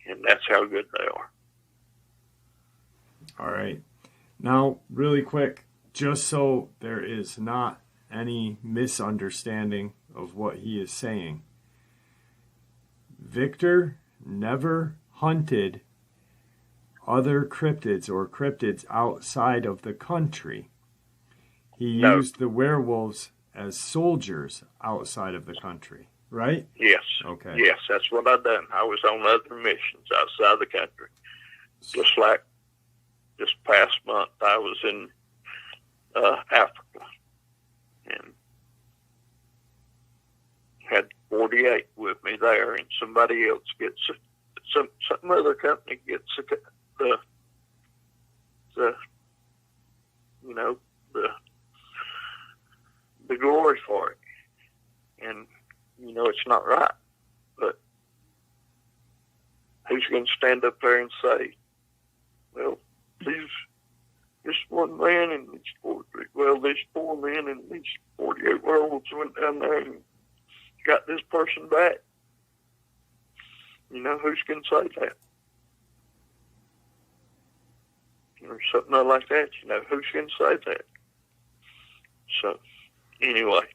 And that's how good they are. All right. Now, really quick, just so there is not any misunderstanding of what he is saying, Victor never hunted other cryptids or cryptids outside of the country. He used the werewolves as soldiers outside of the country, right? Yes. Okay. Yes, that's what I've done. I was on other missions outside the country. Just like this past month, I was in Africa, and had 48 with me there, and somebody else gets some other company gets the glory for it. And it's not right, but who's going to stand up there and say, well, this one man and these these 4 men and these 48 werewolves went down there and got this person back? Who's going to say that? Or something like that, who's going to say that? So, anyway,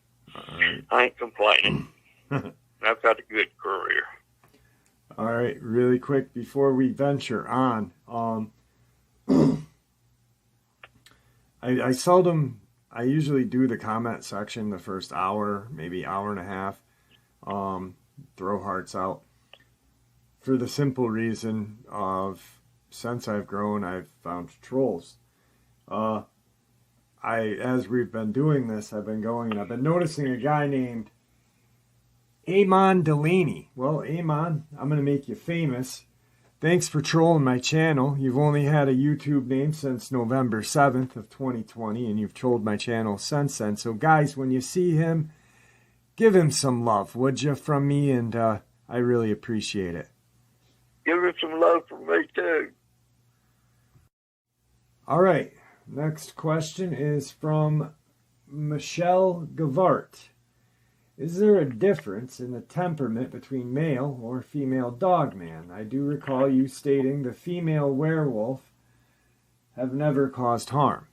right. I ain't complaining. I've got a good career. All right, really quick I usually do the comment section the first hour, maybe hour and a half, throw hearts out, for the simple reason of, since I've grown, I've found trolls. As we've been doing this, I've been going and I've been noticing a guy named Amon Delaney. Well, Amon, I'm going to make you famous. Thanks for trolling my channel. You've only had a YouTube name since November 7th of 2020, and you've trolled my channel since then. So guys, when you see him, give him some love, would you, from me? And I really appreciate it. Give him some love from me too. All right. Next question is from Michelle Gov'T. Is there a difference in the temperament between male or female Dogman? I do recall you stating the female werewolf have never caused harm.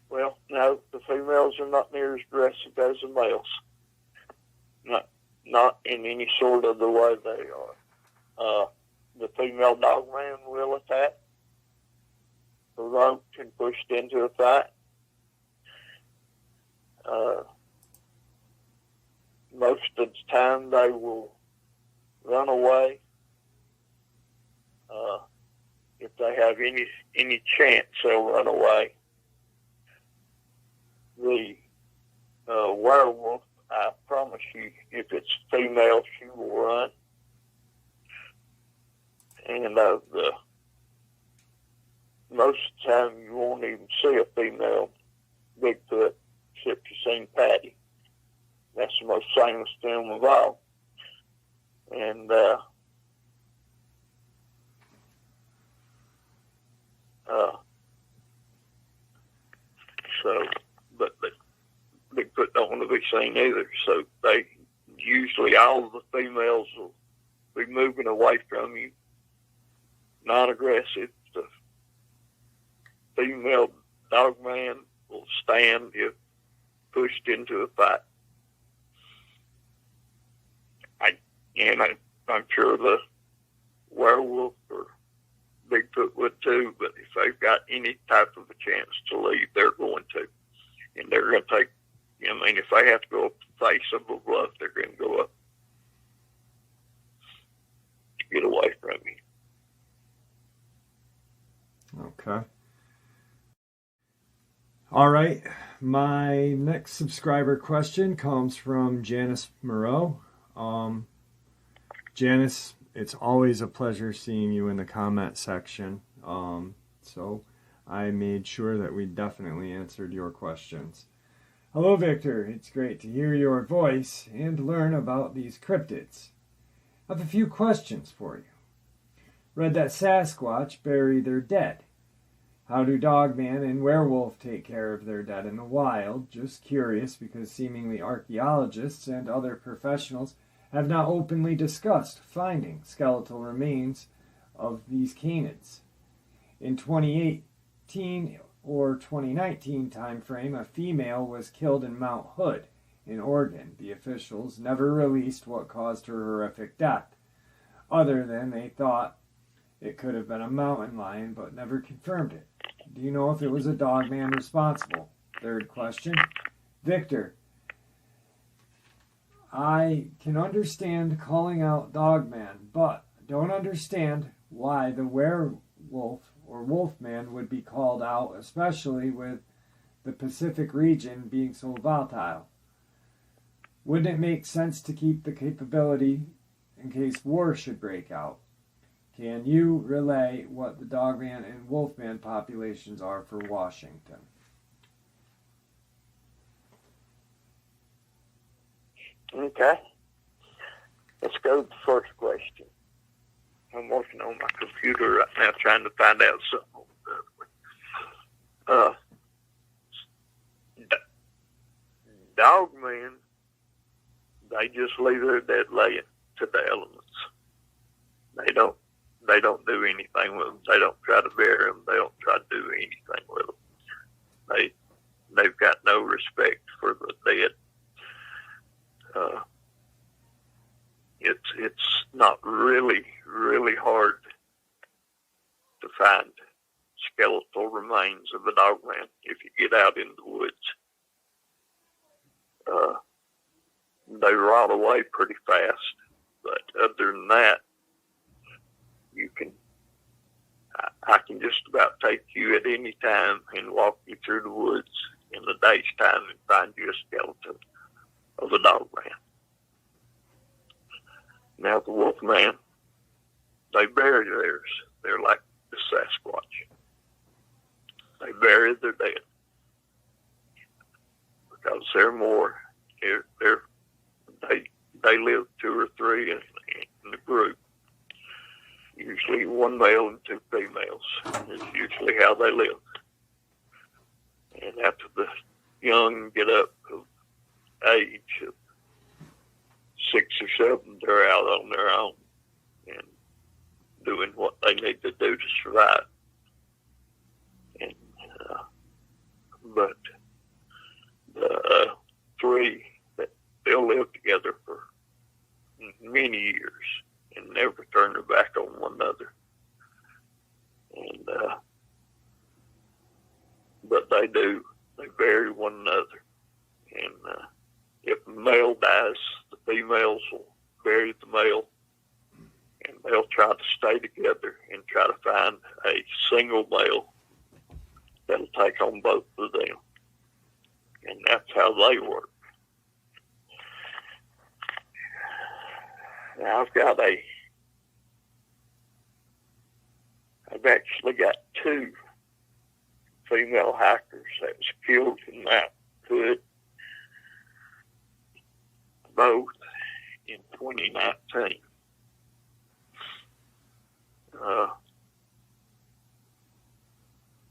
Well, no, the females are not near as aggressive as the males. Not in any sort of the way they are. The female Dogman will attack, provoked and pushed into a fight. Most of the time they will run away. If they have any chance, they'll run away. The werewolf, I promise you, if it's female, she will run. And most of the time you won't even see a female Bigfoot except you've seen Patty. That's the most famous film of all. And but Bigfoot don't want to be seen either. So they usually, all of the females will be moving away from you, not aggressive. The female Dogman will stand if pushed into a fight. I'm sure the werewolf or Bigfoot would too, but if they've got any type of a chance to leave, they're going to. And they're going to take, if they have to go up the face of a bluff, they're going to go up to get away from you. Okay. All right. My next subscriber question comes from Janice Moreau. Janice, it's always a pleasure seeing you in the comment section. So I made sure that we definitely answered your questions. Hello, Victor. It's great to hear your voice and learn about these cryptids. I have a few questions for you. Read that Sasquatch bury their dead. How do Dogman and werewolf take care of their dead in the wild? Just curious, because seemingly archaeologists and other professionals have not openly discussed finding skeletal remains of these canids. In 2018 or 2019 timeframe, a female was killed in Mount Hood in Oregon. The officials never released what caused her horrific death, other than they thought it could have been a mountain lion, but never confirmed it. Do you know if it was a Dogman responsible? Third question. Victor, I can understand calling out Dogman, but don't understand why the werewolf or wolfman would be called out, especially with the Pacific region being so volatile. Wouldn't it make sense to keep the capability in case war should break out? Can you relay what the Dogman and Wolfman populations are for Washington? Okay. Let's go to the first question. I'm working on my computer right now trying to find out something. Dogmen, they just leave their dead laying to the elements. They don't do anything with them. They don't try to bury them. They don't try to do anything with them. They've got no respect for the dead. It's not really hard to find skeletal remains of a dogman if you get out in the woods. They rot away pretty fast, but other than that, I can just about take you at any time and walk you through the woods in the day's time and find you a skeleton of a dogman. Now the wolfman, they bury theirs. They're like the Sasquatch. They bury their dead because they live 2 or 3 in the group. Usually one male and 2 females is usually how they live. And after the young get up of age of 6 or 7, they're out on their own and doing what they need to do to survive. And but the 3 that they'll live together for many years and never turn their back on one another. And but they bury one another. And if the male dies, the females will bury the male, and they'll try to stay together and try to find a single male that'll take on both of them. And that's how they work. Now I've actually got 2 female hikers that was killed in that hood, both in 2019.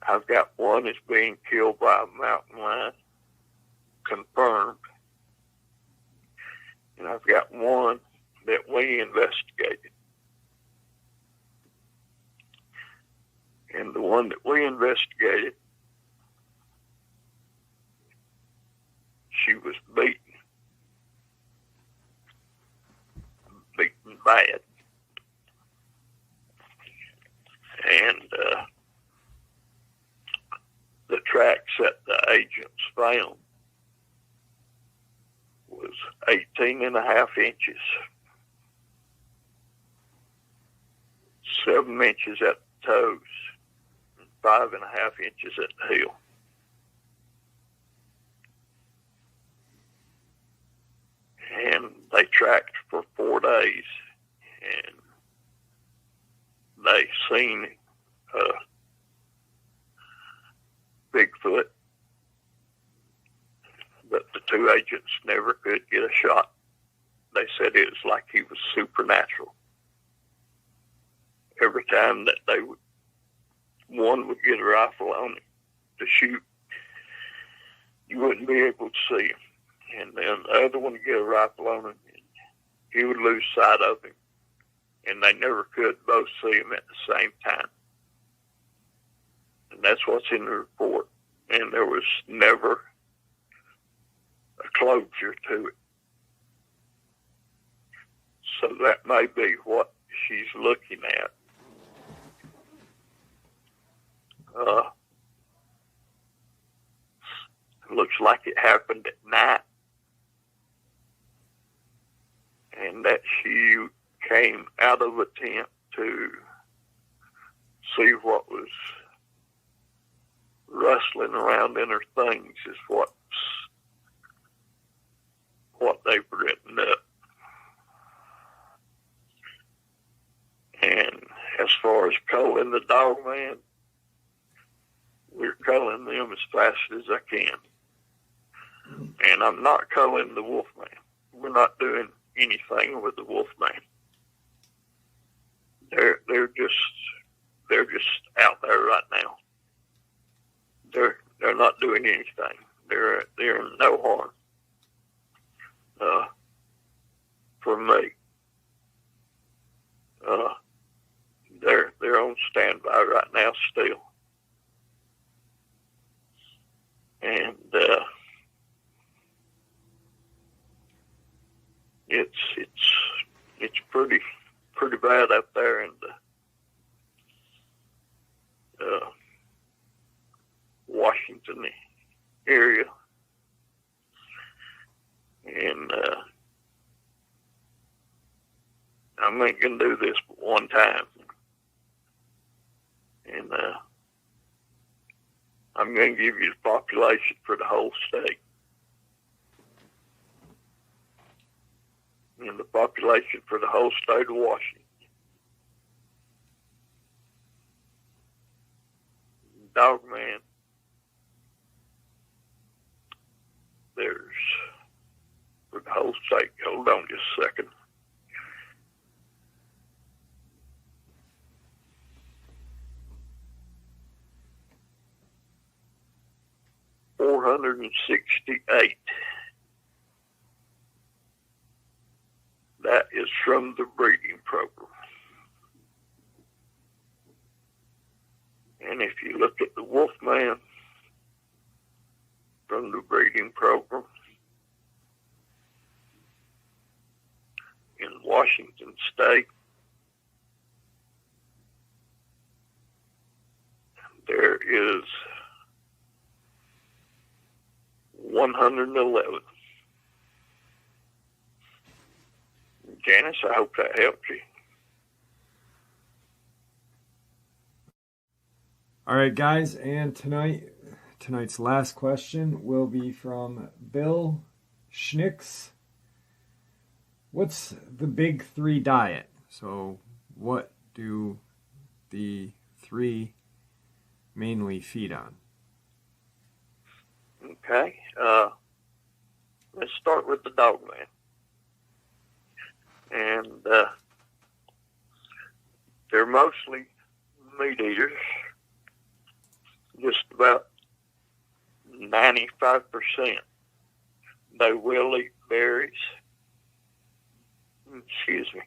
I've got one that's being killed by a mountain lion, confirmed, and I've got one that we investigated. And the one that we investigated, she was beaten bad. And the tracks that the agents found was 18.5 inches, 7 inches at the toes, and 5.5 inches at the heel. And they tracked for 4 days, and they seen Bigfoot, but the 2 agents never could get a shot. They said it was like he was supernatural. Every time that one would get a rifle on him to shoot, you wouldn't be able to see him. And then the other one would get a rifle on him, and he would lose sight of him. And they never could both see him at the same time. And that's what's in the report. And there was never a closure to it. So that may be what she's looking at. Looks like it happened at night, and that she came out of a tent to see what was rustling around in her things is what they've written up. And as far as culling the dogman, we're culling them as fast as I can. And I'm not culling the wolfman. We're not doing anything with the wolfman. They're just out there right now. They're not doing anything. They're no harm for me. They're on standby right now still. And it's pretty bad up there in in the area. And I'm ain't going to do this but one time. And I'm going to give you the population for the whole state. And the population for the whole state of Washington. Dogman, there's, for the whole state, hold on just a second. $468. That is from the breeding program. And if you look at the Wolfman from the breeding program in Washington State, there is 111. Janice, I hope that helps you. All right, guys, and tonight's last question will be from Bill Schnicks. What's the big three diet? So what do the three mainly feed on? Okay, let's start with the Dogman. And they're mostly meat eaters. Just about 95%. They will eat berries. Excuse me.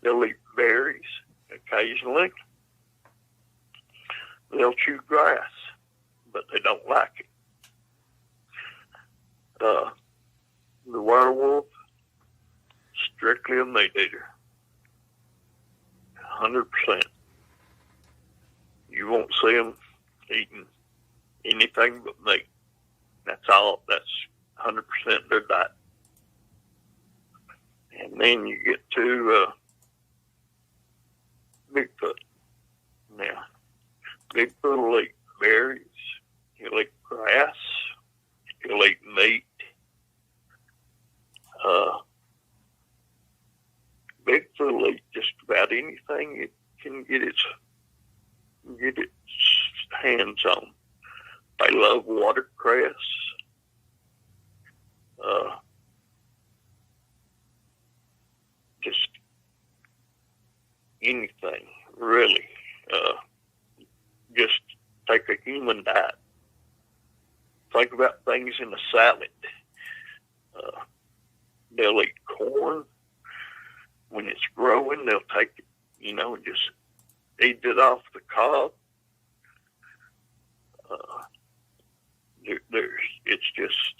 They'll eat berries occasionally. They'll chew grass, but they don't like it. The werewolf, strictly a meat eater. 100%. You won't see them eating anything but meat. That's all. That's 100% their diet. And then you get to Bigfoot. Now, Bigfoot will eat berries. He'll eat grass. He'll eat meat. Bigfoot will eat just about anything it can get its hands on. They love watercress. Just anything, really. Just take a human diet. Think about things in a salad. They'll eat corn. When it's growing, they'll take it, and just eat it off the cob. It's just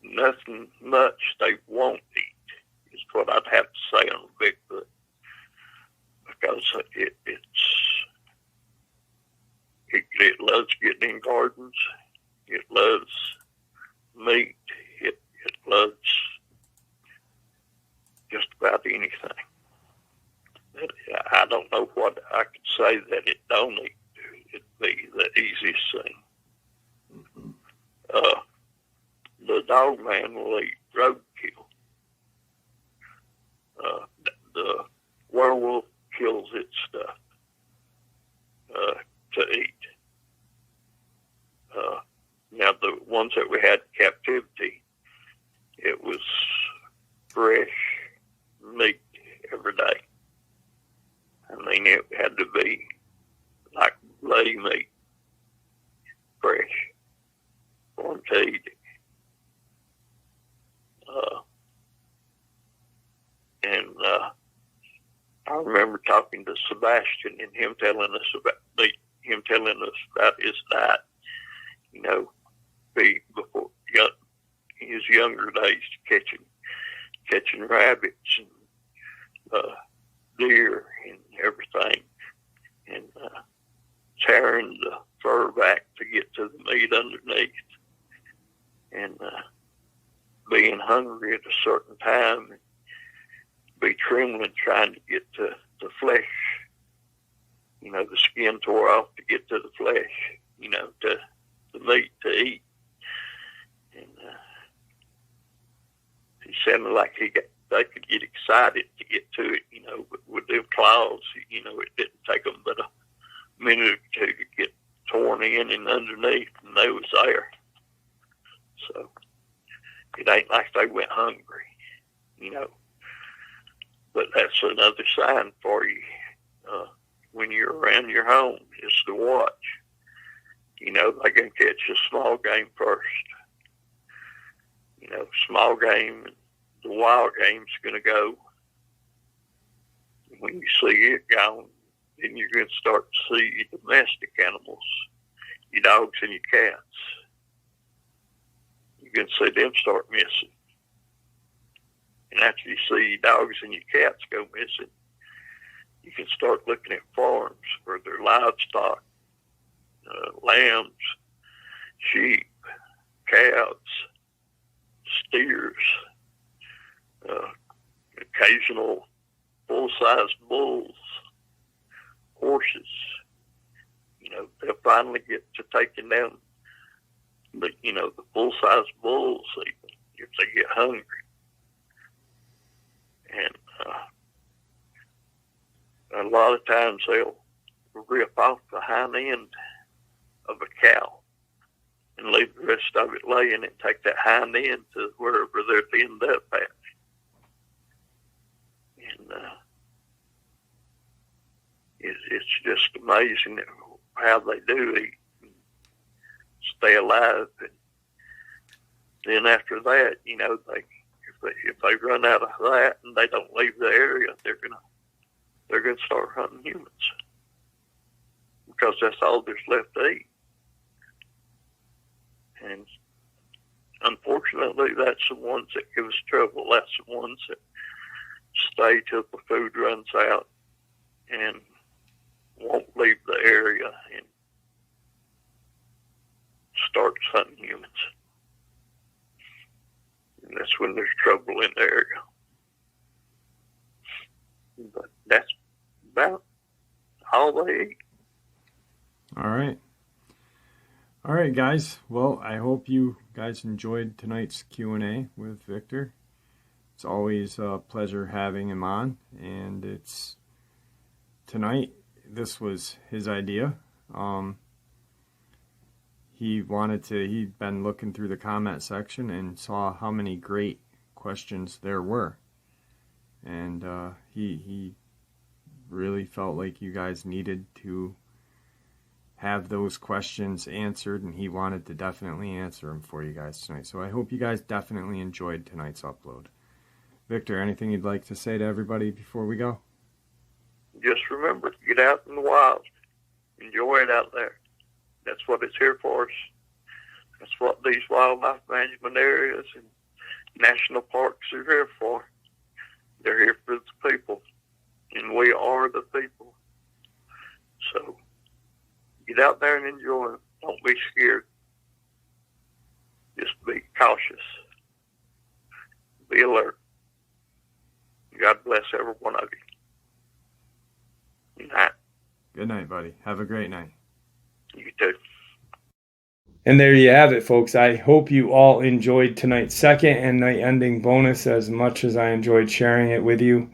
nothing much they won't eat, is what I'd have to say on Bigfoot. Because it loves getting in gardens. It loves meat. It loves just about anything. I don't know what I could say that it don't eat. It'd be the easiest thing. The Dogman will eat roadkill. The werewolf kills its stuff to eat. Now, the ones that we had in captivity, it was fresh meat every day. I mean, it had to be like bloody meat, fresh, for them to eat it. I remember talking to Sebastian and him telling us about his diet. Before his younger days, catching rabbits and deer and everything, and tearing the fur back to get to meat underneath. And being hungry at a certain time, be trembling trying to get to the flesh. You know, the skin tore off to get to the flesh, you know, to the meat to eat. And he sounded like they could get excited to get to it, you know, but with them claws, you know, it didn't take them but a minute or two to get torn in and underneath, and they was there. So it ain't like they went hungry, you know. But that's another sign for you when you're around your home, is to watch. You know, they can catch a small game first. You know, small game, the wild game's going to go. When you see it gone, then you're going to start to see your domestic animals, your dogs and your cats. You're going to see them start missing. And after you see your dogs and your cats go missing, you can start looking at farms for their livestock, lambs, sheep, calves, steers, occasional full-sized bulls, horses. You know, they'll finally get to taking down the full-sized bulls even if they get hungry. And a lot of times they'll rip off the hind end of a cow and leave the rest of it laying and take that hind end to wherever they'll end up at. And it's just amazing how they do eat and stay alive. And then after that, you know, if they run out of that and they don't leave the area, they're gonna start hunting humans, because that's all there's left to eat. And unfortunately, that's the ones that give us trouble. That's the ones that stay till the food runs out and won't leave the area and starts hunting humans. And that's when there's trouble in the area. But that's about all they eat. All right. All right, guys. Well, I hope you guys enjoyed tonight's Q&A with Victor. It's always a pleasure having him on, and tonight, this was his idea. He'd been looking through the comment section and saw how many great questions there were. And he really felt like you guys needed to have those questions answered, and he wanted to definitely answer them for you guys tonight. So I hope you guys definitely enjoyed tonight's upload. Victor, anything you'd like to say to everybody before we go? Just remember to get out in the wild. Enjoy it out there. That's what it's here for us. That's what these wildlife management areas and national parks are here for. They're here for the people, and we are the people. So get out there and enjoy it. Don't be scared. Just be cautious. Be alert. God bless every one of you. Good night. Good night, buddy. Have a great night. You too. And there you have it, folks. I hope you all enjoyed tonight's second and night-ending bonus as much as I enjoyed sharing it with you.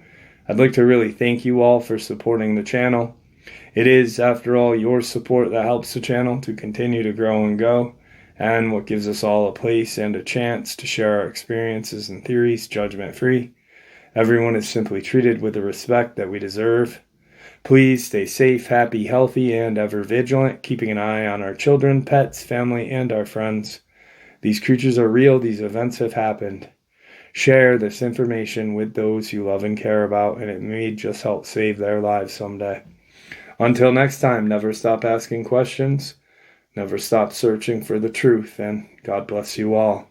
I'd like to really thank you all for supporting the channel. It is, after all, your support that helps the channel to continue to grow and go, and what gives us all a place and a chance to share our experiences and theories judgment-free. Everyone is simply treated with the respect that we deserve. Please stay safe, happy, healthy, and ever vigilant, keeping an eye on our children, pets, family, and our friends. These creatures are real. These events have happened. Share this information with those you love and care about, and it may just help save their lives someday. Until next time, never stop asking questions, never stop searching for the truth, and God bless you all.